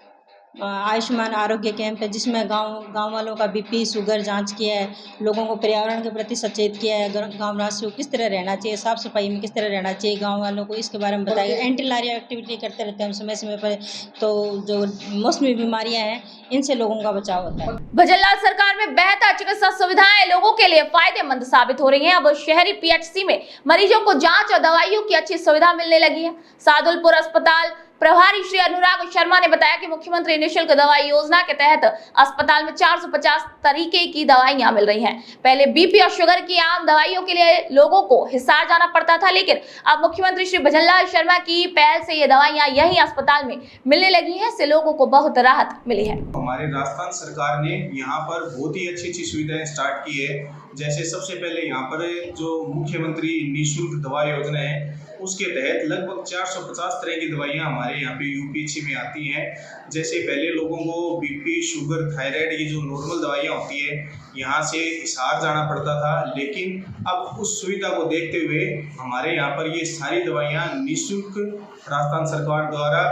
आयुष्मान आरोग्य कैंप है, जिसमें गांव वालों का बीपी शुगर जांच किया है, लोगों को पर्यावरण के प्रति सचेत किया है, गाँव वासियों को किस तरह रहना चाहिए, साफ़ सफाई में किस तरह रहना चाहिए, गांव वालों को इसके बारे में बताया। एंटी लारिया एक्टिविटी करते रहते हैं हम समय समय पर, तो जो मौसमी बीमारियां हैं इनसे लोगों का बचाव होता है। भजनलाल सरकार में बेहतर चिकित्सा सुविधाएं लोगों के लिए फायदेमंद साबित हो रही हैं। अब शहरी पीएचसी में मरीजों को जांच और दवाइयों की अच्छी सुविधा मिलने लगी है। सादुलपुर अस्पताल प्रभारी श्री अनुराग शर्मा ने बताया कि मुख्यमंत्री निःशुल्क दवाई योजना के तहत अस्पताल में 450 तरीके की दवाइयां मिल रही हैं। पहले बीपी और शुगर की आम दवाइयों के लिए लोगों को हिसार जाना पड़ता था, लेकिन अब मुख्यमंत्री श्री भजनलाल शर्मा की पहल से ये दवाइयां यही अस्पताल में मिलने लगी हैं। इससे लोगों को बहुत राहत मिली है। हमारे राजस्थान सरकार ने यहाँ पर बहुत ही अच्छी सुविधाएं स्टार्ट की है। जैसे सबसे पहले यहाँ पर जो मुख्यमंत्री निःशुल्क दवा योजना है उसके तहत लगभग 450 तरह की दवाइयाँ हमारे यहाँ पे यूपीएचसी में आती हैं। जैसे पहले लोगों को बीपी, शुगर, थायराइड की जो नॉर्मल दवाइयाँ होती है यहाँ से हिसार जाना पड़ता था, लेकिन अब उस सुविधा को देखते हुए हमारे यहाँ पर ये सारी दवाइयाँ निःशुल्क राजस्थान सरकार द्वारा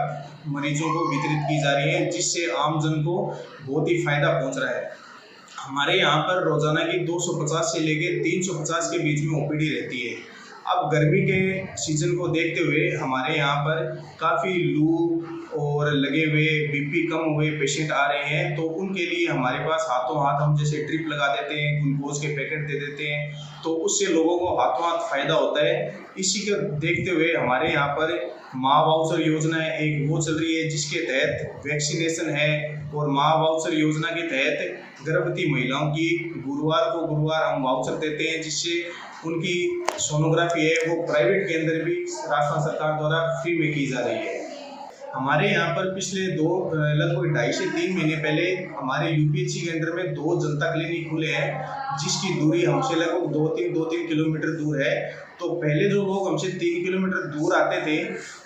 मरीजों को वितरित की जा रही हैं, जिससे आमजन को बहुत ही फायदा पहुँच रहा है। हमारे यहाँ पर रोजाना की 250 से लेके 350 के बीच में ओपीडी रहती है। अब गर्मी के सीजन को देखते हुए हमारे यहाँ पर काफ़ी लू और लगे हुए बीपी कम हुए पेशेंट आ रहे हैं, तो उनके लिए हमारे पास हाथों हाथ हम जैसे ड्रिप लगा देते हैं, ग्लूकोज के पैकेट दे देते हैं, तो उससे लोगों को हाथों हाथ फायदा होता है। इसी को देखते हुए हमारे यहाँ पर माँ वाउचर योजना एक वो चल रही है जिसके तहत वैक्सीनेशन है, और माँ वाउचर योजना के तहत गर्भवती महिलाओं की गुरुवार हम वाउचर देते हैं, जिससे उनकी सोनोग्राफी है वो प्राइवेट के अंदर भी राजस्थान सरकार द्वारा फ्री में की जा रही है। हमारे यहाँ पर पिछले लगभग 2.5 से 3 महीने पहले हमारे यूपीएचसी के अंदर में 2 जनता क्लिनिक खुले हैं, जिसकी दूरी हमसे लगभग 2-3 किलोमीटर दूर है। तो पहले जो लोग हमसे 3 किलोमीटर दूर आते थे,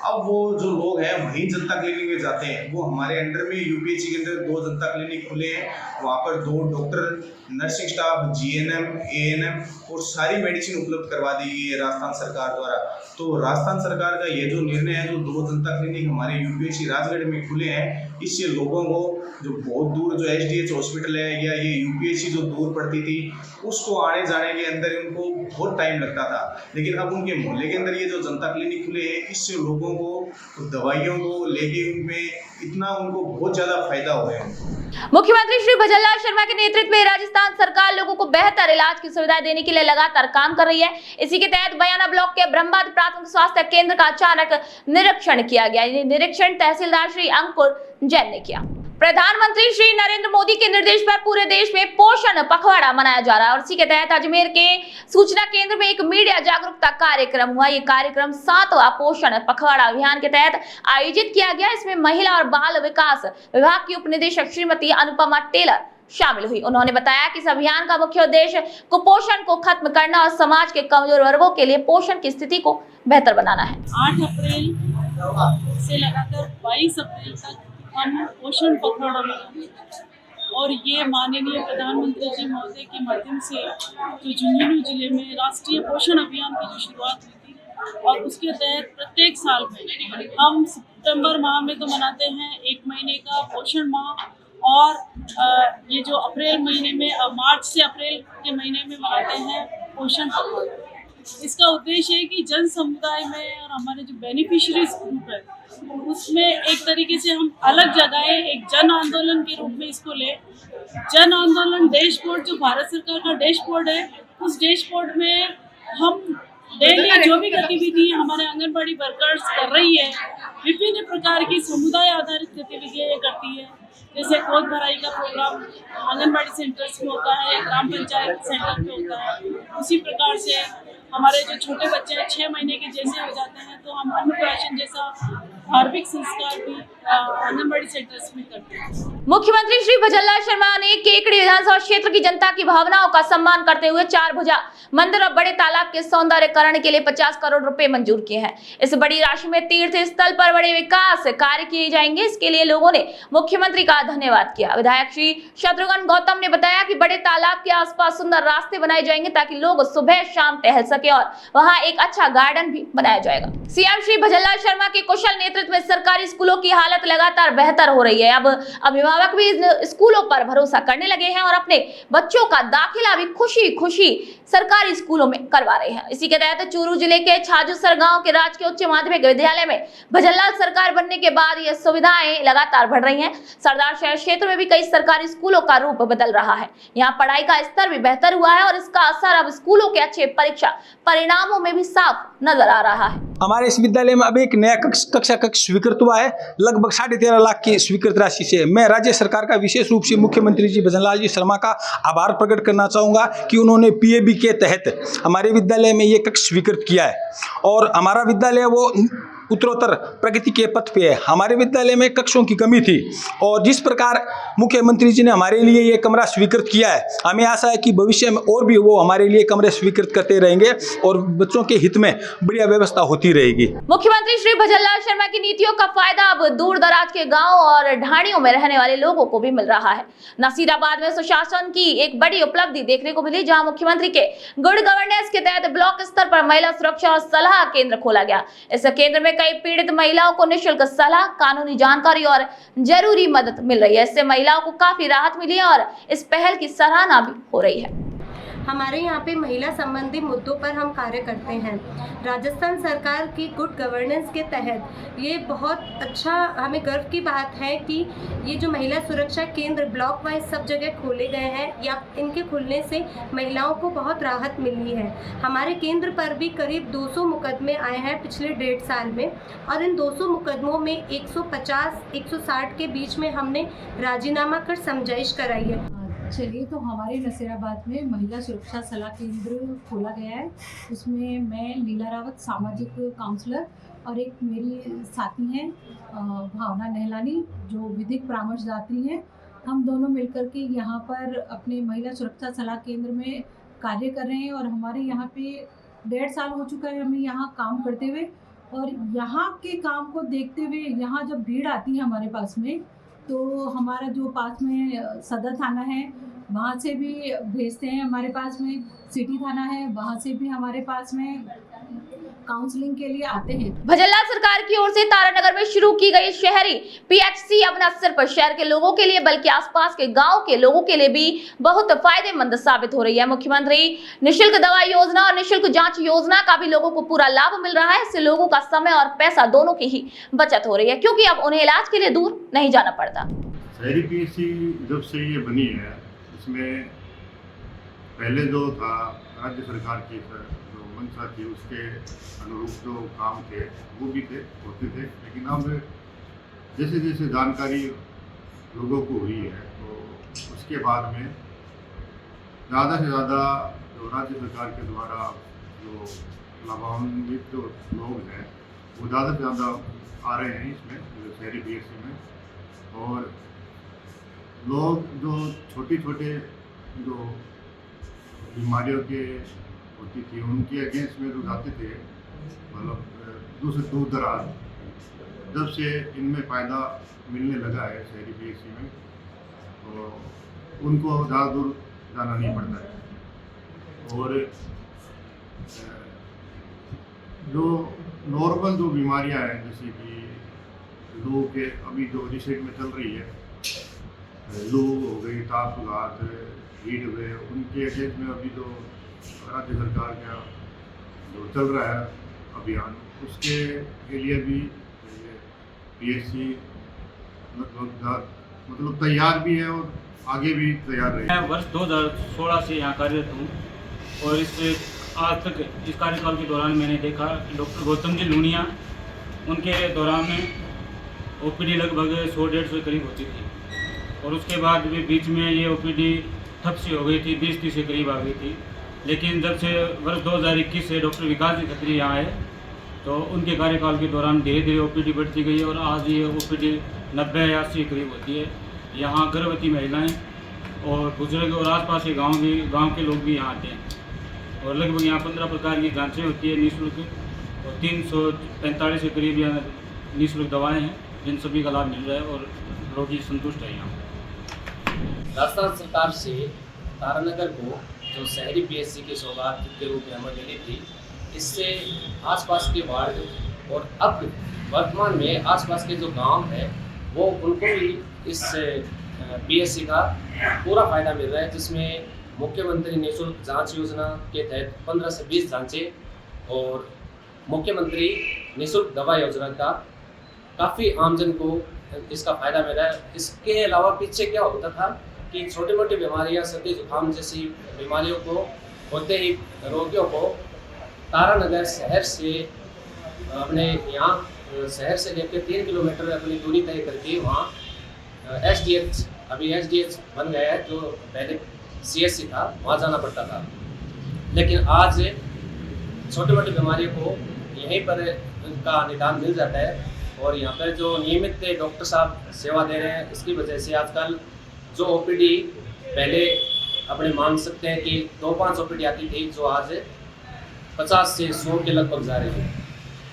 अब वो जो लोग हैं वहीं जनता क्लिनिक में जाते हैं। वो हमारे अंडर में यूपीएचसी के अंदर 2 जनता क्लिनिक खुले हैं, वहाँ पर 2 doctor, nursing staff, GNM, ANM और सारी मेडिसिन उपलब्ध करवा दी गई है राजस्थान सरकार द्वारा। तो राजस्थान सरकार का ये जो निर्णय है, जो 2 जनता क्लिनिक हमारे यूपीएचसी राजगढ़ में खुले हैं, इससे लोगों को जो बहुत दूर जो एचडीएच हॉस्पिटल है या ये यूपीएचसी जो दूर पड़ती थी, उसको आने जाने के अंदर उनको बहुत टाइम लगता था। लेकिन अब उनके मोहल्ले के अंदर ये जो जनता क्लिनिक खुले हैं, इससे लोगों को दवाइयों को लेके उनमें इतना उनको बहुत ज्यादा फायदा हो है। मुख्यमंत्री श्री भजनलाल शर्मा के नेतृत्व में राजस्थान सरकार लोगों को बेहतर इलाज की सुविधाएं देने के लिए लगातार काम कर रही है। इसी के तहत बयाना ब्लॉक के ब्रह्मबाद प्राथमिक स्वास्थ्य केंद्र का अचानक निरीक्षण किया गया। ये निरीक्षण तहसीलदार श्री अंकुर जैन ने किया। प्रधानमंत्री श्री नरेंद्र मोदी के निर्देश पर पूरे देश में पोषण पखवाड़ा मनाया जा रहा है और इसी के तहत अजमेर के सूचना केंद्र में एक मीडिया जागरूकता कार्यक्रम हुआ। ये कार्यक्रम 7वां पोषण पखवाड़ा अभियान के तहत आयोजित किया गया। इसमें महिला और बाल विकास विभाग की उप निदेशक श्रीमती अनुपमा टेलर शामिल हुई। उन्होंने बताया कि इस अभियान का मुख्य उद्देश्य कुपोषण को खत्म करना और समाज के कमजोर वर्गों के लिए पोषण की स्थिति को बेहतर बनाना है। 8 अप्रैल से लगाकर 22 अप्रैल तक हम पोषण पखवाड़ा मनाएंगे और ये माननीय प्रधानमंत्री जी महोदय के माध्यम से जो झुंझुनू जिले में राष्ट्रीय पोषण अभियान की जो शुरुआत हुई थी और उसके तहत प्रत्येक साल में हम सितंबर माह में तो मनाते हैं 1 महीने का पोषण माह, और ये जो अप्रैल महीने में मार्च से अप्रैल के महीने में मनाते हैं पोषण पखवाड़ा। इसका उद्देश्य है कि जन समुदाय में और हमारे जो बेनिफिशियरीज ग्रुप है उसमें एक तरीके से हम अलग जगह एक जन आंदोलन के रूप में इसको ले। जन आंदोलन डैशबोर्ड जो भारत सरकार का डैशबोर्ड है, उस डैशबोर्ड में हम डेली जो भी गतिविधि हमारे आंगनबाड़ी वर्कर्स कर रही है, विभिन्न प्रकार की समुदाय आधारित गतिविधियाँ करती है। जैसे गोद भराई का प्रोग्राम आंगनबाड़ी सेंटर्स में होता है, ग्राम पंचायत सेंटर में होता है। उसी प्रकार से हमारे जो छोटे बच्चे हैं 6 महीने के जैसे हो जाते हैं तो हम अन्नप्राशन जैसा धार्मिक संस्कार भी आंगनबाड़ी सेंटर्स में करते हैं। मुख्यमंत्री श्री भजनलाल शर्मा ने केकड़ी विधानसभा क्षेत्र की जनता की भावनाओं का सम्मान करते हुए 4 भुजा मंदिर और बड़े तालाब के सौंदर्यकरण के लिए 50 करोड़ रुपए मंजूर किए हैं। इस बड़ी राशि में तीर्थ स्थल पर बड़े विकास कार्य किए जाएंगे। इसके लिए लोगों ने मुख्यमंत्री का धन्यवाद किया। विधायक श्री शत्रुघ्न गौतम ने बताया कि बड़े तालाब के आसपास सुंदर रास्ते बनाए जाएंगे ताकि लोग सुबह शाम टहल सके और वहां एक अच्छा गार्डन भी बनाया जाएगा। सीएम श्री भजनलाल शर्मा के कुशल नेतृत्व में सरकारी स्कूलों की हालत लगातार बेहतर हो रही है। अब अभिभावक भी स्कूलों पर भरोसा करने लगे हैं और अपने बच्चों का दाखिला भी खुशी सरकारी स्कूलों में करवा रहे हैं। इसी के तहत चूरू जिले के छाजूसर गांव के राजकीय उच्च माध्यमिक विद्यालय में भजनलाल सरकार बनने के बाद ये सुविधाएं लगातार बढ़ रही हैं। सरदार शहर क्षेत्र में भी कई सरकारी स्कूलों का रूप बदल रहा है। यहाँ पढ़ाई का स्तर भी बेहतर हुआ है और इसका असर अब स्कूलों के अच्छे परीक्षा परिणामों में भी साफ नजर आ रहा है। हमारे इस विद्यालय में अब एक नया कक्षा कक्ष स्वीकृत हुआ है, लगभग 13.5 लाख की स्वीकृत राशि से। मैं राज्य सरकार का विशेष रूप से मुख्यमंत्री जी भजनलाल जी शर्मा का आभार प्रकट करना चाहूँगा कि उन्होंने पीएबी के तहत हमारे विद्यालय में ये कक्ष स्वीकृत किया है और हमारा विद्यालय वो उत्तरोत्तर प्रगति के पथ पे है। हमारे विद्यालय में कक्षों की कमी थी और जिस प्रकार मुख्यमंत्री जी ने हमारे लिए ये कमरा स्वीकृत किया है, हमें आशा है कि भविष्य में और भी वो हमारे लिए कमरे स्वीकृत करते रहेंगे और बच्चों के हित में बढ़िया व्यवस्था होती रहेगी। मुख्यमंत्री श्री भजनलाल शर्मा की नीतियों का फायदा अब दूर दराज के गाँव और ढाणियों में रहने वाले लोगों को भी मिल रहा है। नसीराबाद में सुशासन की एक बड़ी उपलब्धि देखने को मिली, जहाँ मुख्यमंत्री के गुड गवर्नेंस के तहत ब्लॉक स्तर पर महिला सुरक्षा और सलाह केंद्र खोला गया। इस केंद्र में कई पीड़ित महिलाओं को निःशुल्क सलाह, कानूनी जानकारी और जरूरी मदद मिल रही है। इससे महिलाओं को काफी राहत मिली है और इस पहल की सराहना भी हो रही है। हमारे यहाँ पे महिला संबंधी मुद्दों पर हम कार्य करते हैं। राजस्थान सरकार की गुड गवर्नेंस के तहत ये बहुत अच्छा, हमें गर्व की बात है कि ये जो महिला सुरक्षा केंद्र ब्लॉक वाइज सब जगह खोले गए हैं, या इनके खुलने से महिलाओं को बहुत राहत मिली है। हमारे केंद्र पर भी करीब 200 मुकदमे आए हैं पिछले 1.5 साल में, और इन 200 मुकदमों में 150-160 के बीच में हमने राजीनामा कर समझाइश कराई है। चलिए, तो हमारे नसीराबाद में महिला सुरक्षा सलाह केंद्र खोला गया है। उसमें मैं लीला रावत, सामाजिक काउंसलर, और एक मेरी साथी हैं भावना नहलानी, जो विधिक परामर्शदात्री हैं। हम दोनों मिलकर के यहाँ पर अपने महिला सुरक्षा सलाह केंद्र में कार्य कर रहे हैं, और हमारे यहाँ पे 1.5 साल हो चुका है हमें यहाँ काम करते हुए। और यहाँ के काम को देखते हुए, यहाँ जब भीड़ आती है हमारे पास में, तो हमारा जो पास में सदर थाना है वहाँ से भी भेजते हैं, हमारे पास में सिटी थाना है वहाँ से भी हमारे पास में काउंसलिंग के लिए आते हैं। भजनलाल सरकार की ओर से तारानगर में शुरू की गई शहरी पीएचसी अब न सिर्फ शहर के लोगों के लिए बल्कि आसपास के गांव के लोगों के लिए भी बहुत फायदेमंद साबित हो रही है। मुख्यमंत्री निःशुल्क दवा योजना और निःशुल्क जांच योजना का भी लोगों को पूरा लाभ मिल रहा है। इससे लोगों का समय और पैसा दोनों की ही बचत हो रही है, क्योंकि अब उन्हें इलाज के लिए दूर नहीं जाना पड़ता। शहरी पीएचसी जब से ये बनी है, इसमें पहले जो था राज्य सरकार की जो मंशा थी उसके अनुरूप जो काम थे वो भी होते थे, लेकिन अब जैसे जैसे जानकारी लोगों को हुई है तो उसके बाद में ज़्यादा से ज़्यादा जो राज्य सरकार के द्वारा जो लाभान्वित जो लोग हैं वो ज़्यादा से ज़्यादा आ रहे हैं इसमें शहरी पीएचसी में। और लोग जो छोटे छोटे जो बीमारियों के होती थी उनके अगेंस्ट में जो जाते थे, मतलब दूर दराज, जब से इनमें फ़ायदा मिलने लगा है शहरी पीएचसी में, तो उनको ज़्यादा दूर जाना नहीं पड़ता है। और जो नॉर्मल जो बीमारियां हैं, जैसे कि लू के अभी जो रिसेंट में चल रही है, लू हो गई, ताप उगात, हीट वेव, उनके अगेंस्ट में अभी जो राज्य सरकार का जो चल रहा है अभियान, उसके लिए भी पीएचसी मतलब तैयार भी है और आगे भी तैयार रहेगा। मैं वर्ष 2016 से यहाँ कार्यरत हूँ, और आज तक इस कार्यकाल के दौरान मैंने देखा डॉक्टर गौतम जी लूनिया, उनके दौरान में ओपीडी लगभग 100-150 के करीब होती थी, और उसके बाद भी बीच में ये ओपीडी ठप सी हो गई थी, 20-30 के करीब आ गई थी। लेकिन जब से वर्ष 2021 से डॉक्टर विकास जी खत्री यहाँ आए, तो उनके कार्यकाल के दौरान धीरे धीरे ओपीडी बढ़ती गई, और आज ये ओपीडी 90 या 80 के करीब होती है। यहाँ गर्भवती महिलाएं और बुजुर्ग और आसपास के गांव के लोग भी यहाँ आते हैं, और लगभग यहाँ 15 प्रकार की जांचें होती है निःशुल्क, और 345 के करीब यहाँ निःशुल्क दवाएँ हैं जिन सभी का लाभ मिल रहा है, और रोगी संतुष्ट है। यहाँ राजस्थान सरकार से तारानगर को जो शहरी पीएचसी की सौगात के रूप में हमें मिली थी, इससे आसपास के वार्ड और अब वर्तमान में आसपास के जो गांव हैं वो उनको भी इस पीएचसी का पूरा फ़ायदा मिल रहा है, जिसमें मुख्यमंत्री निःशुल्क जांच योजना के तहत 15 से 20 जांचें, और मुख्यमंत्री निःशुल्क दवा योजना का काफ़ी आमजन को इसका फ़ायदा मिल रहा है। इसके अलावा पीछे क्या होता था कि छोटी मोटी बीमारियां, सर्दी जुकाम जैसी बीमारियों को होते ही रोगियों को तारानगर शहर से अपने यहाँ शहर से लेकर 3 किलोमीटर अपनी दूरी तय करके वहाँ एसडीएच, अभी एसडीएच बन गया है, जो पहले सीएचसी था, वहाँ जाना पड़ता था। लेकिन आज छोटी मोटी बीमारियों को यहीं पर उनका निदान मिल जाता है, और यहाँ पर जो नियमित डॉक्टर साहब सेवा दे रहे हैं, इसकी वजह से आजकल जो ओपीडी पहले अपने मान सकते हैं कि 2-5 ओपीडी आती थी, जो आज 50 से 100 के लगभग जा रही है,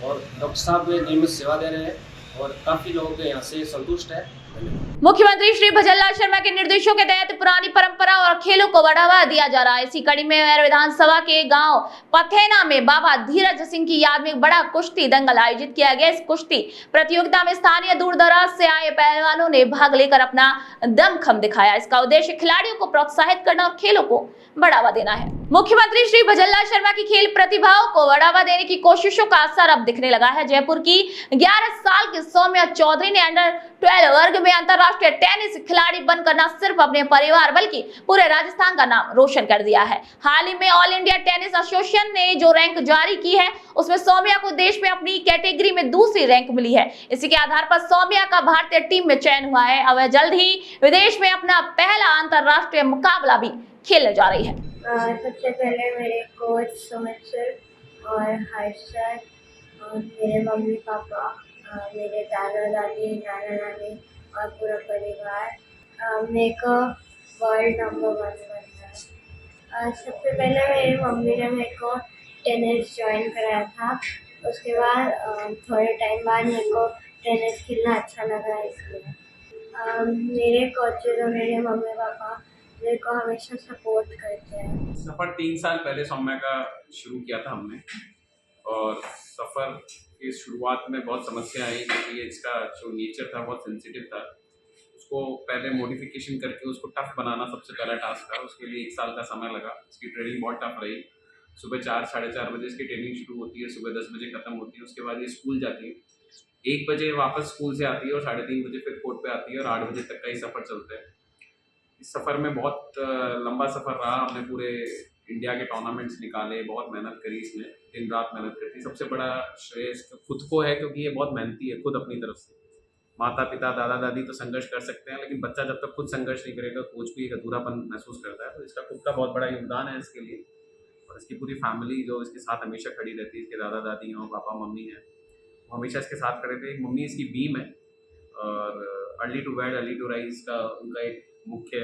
और डॉक्टर साहब नियमित सेवा दे रहे हैं, और काफ़ी लोग यहाँ से संतुष्ट है। मुख्यमंत्री श्री भजनलाल शर्मा के निर्देशों के तहत पुरानी परंपरा और खेलों को बढ़ावा दिया जा रहा है। इसी कड़ी में मैहर विधानसभा के गांव पथेना में बाबा धीरज सिंह की याद में एक बड़ा कुश्ती दंगल आयोजित किया गया। इस कुश्ती प्रतियोगिता में स्थानीय दूर दराज से आए पहलवानों ने भाग लेकर अपना दमखम दिखाया। इसका उद्देश्य खिलाड़ियों को प्रोत्साहित करना और खेलों को बढ़ावा देना है। मुख्यमंत्री श्री भजनलाल शर्मा की खेल प्रतिभाओं को बढ़ावा देने की कोशिशों का असर अब दिखने लगा है। जयपुर की 11 साल की सौम्या चौधरी ने अंडर 12 वर्ग में अंतरराष्ट्रीय टेनिस खिलाड़ी बनकर न सिर्फ अपने परिवार बल्कि पूरे राजस्थान का नाम रोशन कर दिया है। हाल ही में ऑल इंडिया टेनिस एसोसिएशन ने जो रैंक जारी की है उसमें सौम्या को देश में अपनी कैटेगरी में दूसरी रैंक मिली है। इसी के आधार पर सौम्या का भारतीय टीम में चयन हुआ है। अब वह जल्द ही विदेश में अपना पहला अंतरराष्ट्रीय मुकाबला भी खेलने जा रही है। सबसे पहले मेरे कोच सुमित सर और हर्ष सर और मेरे मम्मी पापा, मेरे दादा दादी, नाना नानी और पूरा परिवार मेरे को वर्ल्ड नंबर 1 बनना है। सबसे पहले मेरी मम्मी ने मेरे को टेनिस ज्वाइन कराया था। उसके बाद थोड़े टाइम बाद मेरे को टेनिस खेलना अच्छा लगा, इसलिए मेरे कोचेज और मेरे मम्मी पापा मेरे को हमेशा सपोर्ट करते हैं। सफ़र 3 साल पहले सौम्या का शुरू किया था हमने, और सफ़र की शुरुआत में बहुत समस्या आई क्योंकि इसका जो नेचर था बहुत सेंसिटिव था। उसको पहले मॉडिफिकेशन करके उसको टफ बनाना सबसे पहला टास्क था। उसके लिए 1 साल का समय लगा। इसकी ट्रेनिंग बहुत टफ रही। सुबह 4 साढ़े 4 बजे इसकी ट्रेनिंग शुरू होती है, सुबह 10 बजे ख़त्म होती है। उसके बाद ये स्कूल जाती है, 1 बजे वापस स्कूल से आती है और 3:30 बजे फिर कोर्ट पे आती है, और 8 बजे तक का ये सफ़र चलता है। इस सफ़र में बहुत लंबा सफ़र रहा। हमने पूरे इंडिया के टूर्नामेंट्स निकाले, बहुत मेहनत करी, इसमें दिन रात मेहनत करती। सबसे बड़ा श्रेय खुद को है क्योंकि ये बहुत मेहनती है खुद अपनी तरफ से। माता पिता दादा दादी तो संघर्ष कर सकते हैं, लेकिन बच्चा जब तक खुद संघर्ष नहीं करेगा कोच भी एक अधूरापन महसूस करता है। तो इसका खुद का बहुत बड़ा योगदान है इसके लिए, और इसकी पूरी फैमिली जो इसके साथ हमेशा खड़ी रहती है, इसके दादा दादी हैं, पापा मम्मी हैं, वो हमेशा इसके साथ खड़े थे। एक मम्मी इसकी बीम है, और early to bed early to rise का उनका एक मुख्य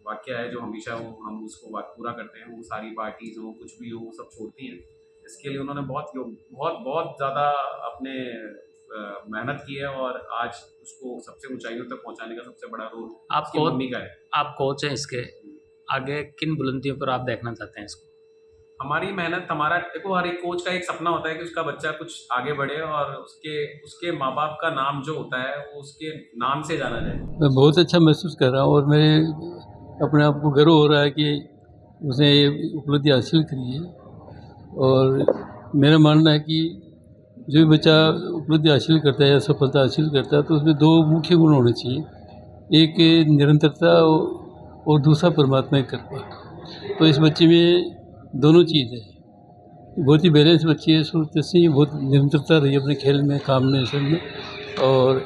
वाक्य है जो हमेशा हम उसको पूरा करते हैं। वो सारी पार्टीज हो, कुछ भी हो, वो सब छोड़ती हैं। इसके लिए उन्होंने बहुत ज़्यादा अपने मेहनत की है, और आज उसको सबसे ऊंचाइयों तक पहुंचाने का सबसे बड़ा रोल आपकी मम्मी का है। आप कोच हैं, इसके आगे किन बुलंदियों पर आप देखना चाहते हैं इसको? हमारी मेहनत, हमारा देखो, हर एक कोच का एक सपना होता है कि उसका बच्चा कुछ आगे बढ़े और उसके माँ बाप का नाम जो होता है वो उसके नाम से जाना जाए। मैं बहुत अच्छा महसूस कर रहा हूँ, और मेरे अपने आप को गर्व हो रहा है कि उसने ये उपलब्धि हासिल करी है। और मेरा मानना है कि जो भी बच्चा उपलब्धि हासिल करता है या सफलता हासिल करता है तो उसमें 2 मुख्य गुण होने चाहिए। एक निरंतरता और दूसरा परमात्मा की कृपा। तो इस बच्चे में दोनों चीज़ है। बहुत ही बैलेंस बच्ची है, शुरू से ही बहुत निरंतरता रही अपने खेल में, काम में, सब में, और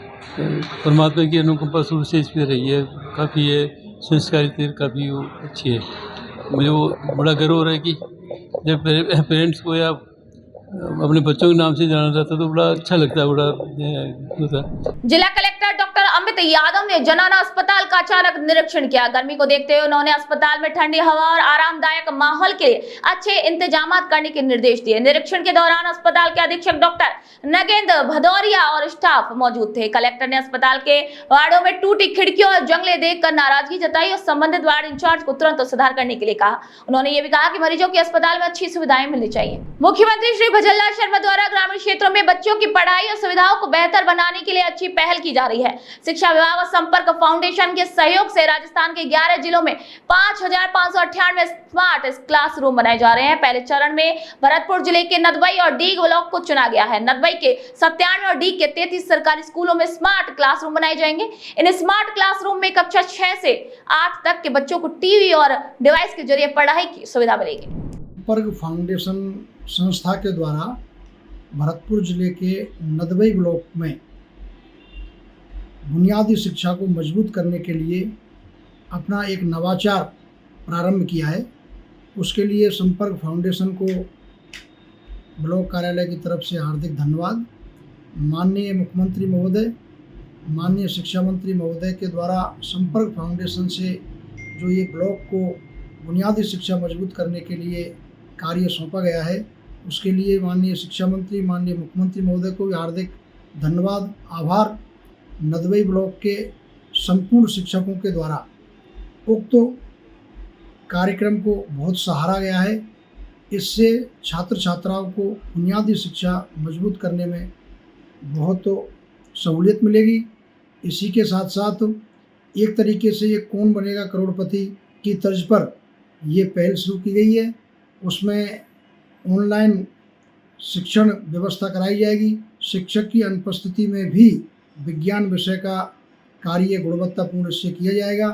परमात्मा की अनुकंपा शुरू से इस पर रही है। काफ़ी है संस्कारिता काफ़ी अच्छी है। मुझे वो बड़ा गर्व हो रहा है कि जब पेरेंट्स को या अपने बच्चों के नाम से जाना जाता तो बड़ा अच्छा लगता है, बड़ा होता। जिला कलेक्टर डॉक्टर अमित यादव ने जनाना अस्पताल का अचानक निरीक्षण किया। गर्मी को देखते हुए उन्होंने अस्पताल में ठंडी हवा और आरामदायक माहौल के लिए अच्छे इंतजाम करने के निर्देश दिए। निरीक्षण के दौरान अस्पताल के अधीक्षक डॉक्टर नगेंद्र भदौरिया और स्टाफ मौजूद थे। कलेक्टर ने अस्पताल के वार्डों में टूटी खिड़कियों और जंगले देखकर नाराजगी जताई और संबंधित वार्ड इंचार्ज को तुरंत सुधार करने के लिए कहा। उन्होंने ये भी कहा कि मरीजों की अस्पताल में अच्छी सुविधाएं मिलनी चाहिए। मुख्यमंत्री श्री भजनलाल शर्मा द्वारा ग्रामीण क्षेत्रों में बच्चों की पढ़ाई और सुविधाओं को बेहतर बनाने के लिए अच्छी पहल की जा रही है। शिक्षा विभाग और संपर्क फाउंडेशन के सहयोग से राजस्थान के 11 जिलों में 5598 स्मार्ट क्लासरूम बनाए जा रहे हैं। पहले चरण में भरतपुर जिले के नदबई और डीग ब्लॉक को चुना गया है। नदबई के 97 और डीग के 33 सरकारी स्कूलों में स्मार्ट क्लासरूम बनाए जाएंगे। इन स्मार्ट क्लासरूम में कक्षा 6 से 8 तक के बच्चों को टीवी और डिवाइस के जरिए पढ़ाई की सुविधा मिलेगी। संपर्क फाउंडेशन संस्था के द्वारा भरतपुर जिले के नदबई ब्लॉक में बुनियादी शिक्षा को मजबूत करने के लिए अपना एक नवाचार प्रारंभ किया है। उसके लिए संपर्क फाउंडेशन को ब्लॉक कार्यालय की तरफ से हार्दिक धन्यवाद। माननीय मुख्यमंत्री महोदय, माननीय शिक्षा मंत्री महोदय के द्वारा संपर्क फाउंडेशन से जो ये ब्लॉक को बुनियादी शिक्षा मजबूत करने के लिए कार्य सौंपा गया है, उसके लिए माननीय शिक्षा मंत्री, माननीय मुख्यमंत्री महोदय को भी हार्दिक धन्यवाद, आभार। नदबई ब्लॉक के संपूर्ण शिक्षकों के द्वारा उक्त कार्यक्रम को बहुत सराहा गया है। इससे छात्र छात्राओं को बुनियादी शिक्षा मजबूत करने में बहुत सहूलियत मिलेगी। इसी के साथ साथ एक तरीके से ये कौन बनेगा करोड़पति की तर्ज पर ये पहल शुरू की गई है। उसमें ऑनलाइन शिक्षण व्यवस्था कराई जाएगी। शिक्षक की अनुपस्थिति में भी विज्ञान विषय का कार्य गुणवत्तापूर्ण इससे किया जाएगा।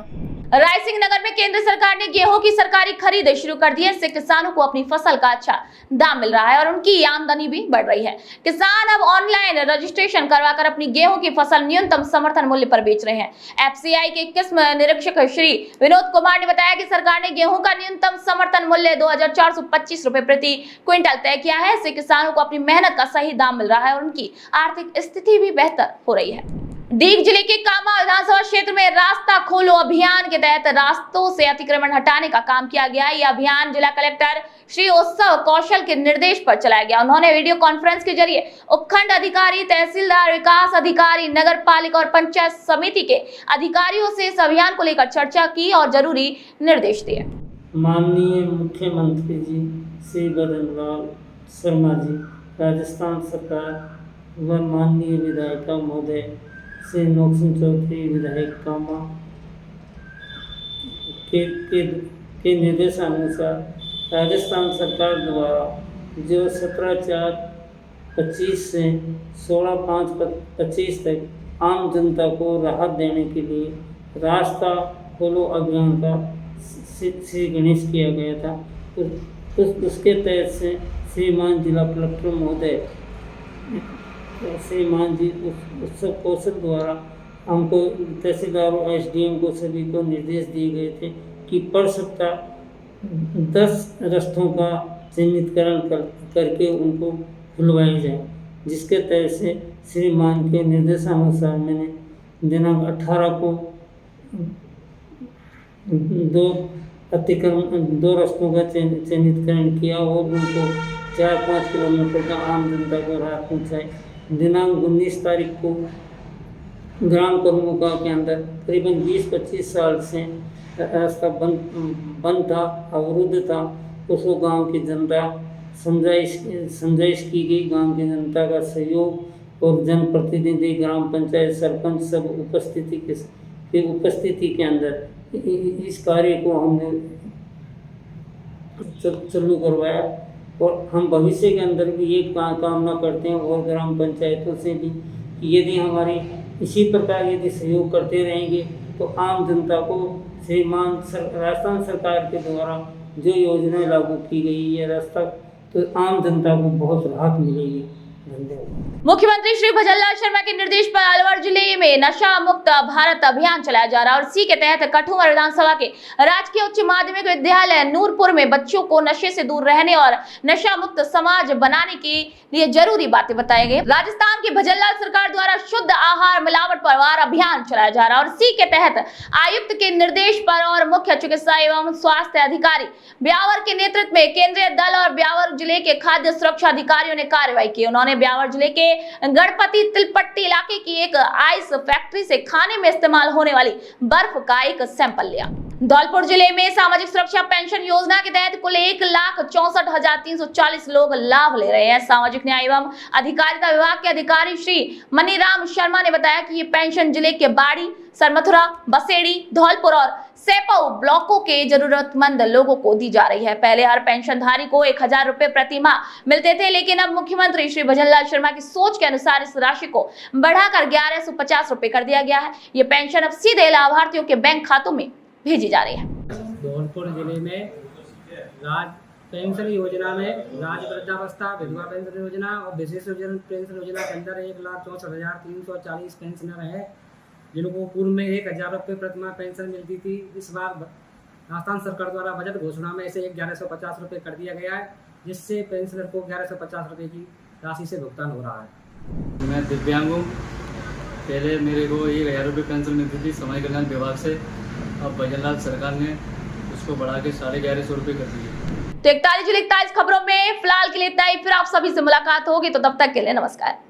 रायसिंह नगर में केंद्र सरकार ने गेहूं की सरकारी खरीद शुरू कर दी है। इससे किसानों को अपनी फसल का अच्छा दाम मिल रहा है और उनकी आमदनी भी बढ़ रही है। किसान अब ऑनलाइन रजिस्ट्रेशन करवाकर अपनी गेहूं की फसल न्यूनतम समर्थन मूल्य पर बेच रहे हैं। एफसीआई के किस्म निरीक्षक श्री विनोद कुमार ने बताया कि सरकार ने गेहूं का न्यूनतम समर्थन मूल्य 2425 रुपए प्रति क्विंटल तय किया है। इससे किसानों को अपनी मेहनत का सही दाम मिल रहा है और उनकी आर्थिक स्थिति भी बेहतर हो रही है। डीग जिले के कामा विधानसभा क्षेत्र में रास्ता खोलो अभियान के तहत रास्तों से अतिक्रमण हटाने का काम किया गया। यह अभियान जिला कलेक्टर श्री उत्सव कौशल के निर्देश पर चलाया गया। उन्होंने वीडियो कॉन्फ्रेंस के जरिए उपखंड अधिकारी, तहसीलदार, विकास अधिकारी, नगर पालिका और पंचायत समिति के अधिकारियों से इस अभियान को लेकर चर्चा की और जरूरी निर्देश दिए। माननीय मुख्यमंत्री जी श्री भजनलाल शर्मा जी, राजस्थान सरकार व माननीय विधायिका महोदय श्री नौसिंह चौधरी विधायक कामा के निर्देशानुसार राजस्थान सरकार द्वारा जो 17/4/25 से 16/5/25 तक आम जनता को राहत देने के लिए रास्ता खोलो अभियान का श्री गणेश किया गया था। उसके तहत से श्रीमान जिला कलेक्टर महोदय श्रीमान जी उत्सव कौशल द्वारा हमको तहसीलदारों एसडीएम को सभी को निर्देश दिए गए थे कि पर सप्ताह 10 रास्तों का चिन्हितकरण करके उनको खुलवाई जाए, जिसके तहत से श्रीमान के निर्देशानुसार मैंने दिनांक 18 को 2 रास्तों का चिन्हितकरण किया और उनको 4-5 किलोमीटर का आम जनता को राहत पहुँचाई। दिनांक 19 तारीख को ग्राम कर्मुका के अंदर करीबन 20-25 साल से रास्ता बंद था, अवरुद्ध था। उसको गांव की जनता समझाइश की गई। गांव की जनता का सहयोग और जनप्रतिनिधि, ग्राम पंचायत, सरपंच सब उपस्थिति के अंदर इस कार्य को हमने चालू करवाया और हम भविष्य के अंदर भी ये कामना करते हैं और ग्राम पंचायतों से भी कि यदि हमारी इसी प्रकार यदि सहयोग करते रहेंगे तो आम जनता को श्रीमान राजस्थान सरकार के द्वारा जो योजनाएं लागू की गई है रास्ता, तो आम जनता को बहुत राहत मिलेगी। मुख्यमंत्री श्री भजनलाल शर्मा के निर्देश पर अलवर जिले में नशा मुक्त भारत अभियान चलाया जा रहा है और इसी के तहत कठुआ विधानसभा के राजकीय उच्च माध्यमिक विद्यालय नूरपुर में बच्चों को नशे से दूर रहने और नशा मुक्त समाज बनाने के लिए जरूरी बातें बताई गई। राजस्थान की भजनलाल सरकार द्वारा शुद्ध आहार मिलावट परवार अभियान चलाया जा रहा है और इसी के तहत आयुक्त के निर्देश पर और मुख्य चिकित्सा एवं स्वास्थ्य अधिकारी ब्यावर के नेतृत्व में केंद्रीय दल और ब्यावर जिले के खाद्य सुरक्षा अधिकारियों ने कार्रवाई की। उन्होंने ब्यावर जिले के गणपति तिलपट्टी इलाके की एक आइस फैक्ट्री से खाने में इस्तेमाल होने वाली बर्फ का एक सैंपल लिया। धौलपुर जिले में सामाजिक सुरक्षा पेंशन योजना के तहत कुल 1,64,340 लोग लाभ ले रहे हैं। सामाजिक न्याय एवं अधिकारिता विभाग के अधिकारी श्री मनीराम शर्मा ने बताया कि ये पेंशन जिले के बाड़ी, सरमथुरा, बसेड़ी, धौलपुर और सेपऊ ब्लॉकों के जरूरतमंद लोगों को दी जा रही है। पहले हर पेंशनधारी को 1,000 रुपए प्रति माह मिलते थे, लेकिन अब मुख्यमंत्री श्री भजनलाल शर्मा की सोच के अनुसार इस राशि को बढ़ाकर 1,150 रुपए कर दिया गया है। ये पेंशन अब सीधे लाभार्थियों के बैंक खातों में भेजी जा रही है। धौलपुर जिले में पेंशन योजना में राज्य वृद्धावस्था, विधवा पेंशन योजना और विशेष पेंशन योजना के अंदर 1,64,340 पेंशनर है, जिनको पूर्व में 1,000 रुपये प्रति माह पेंशन मिलती थी। इस बार राजस्थान सरकार द्वारा बजट घोषणा में इसे 1,150 रुपये कर दिया गया है, जिससे पेंशनर को 1,150 रुपये की राशि से भुगतान हो रहा है। मैं दिव्यांग हूँ। पहले मेरे को 1,000 रुपये पेंशन मिलती थी समाज कल्याण विभाग से, अब भजनलाल सरकार ने उसको बढ़ा के 1150 रुपये कर दिए। तो 41 खबरों में फिलहाल के लिए इतना ही। फिर आप सभी से मुलाकात होगी, तो तब तक के लिए नमस्कार।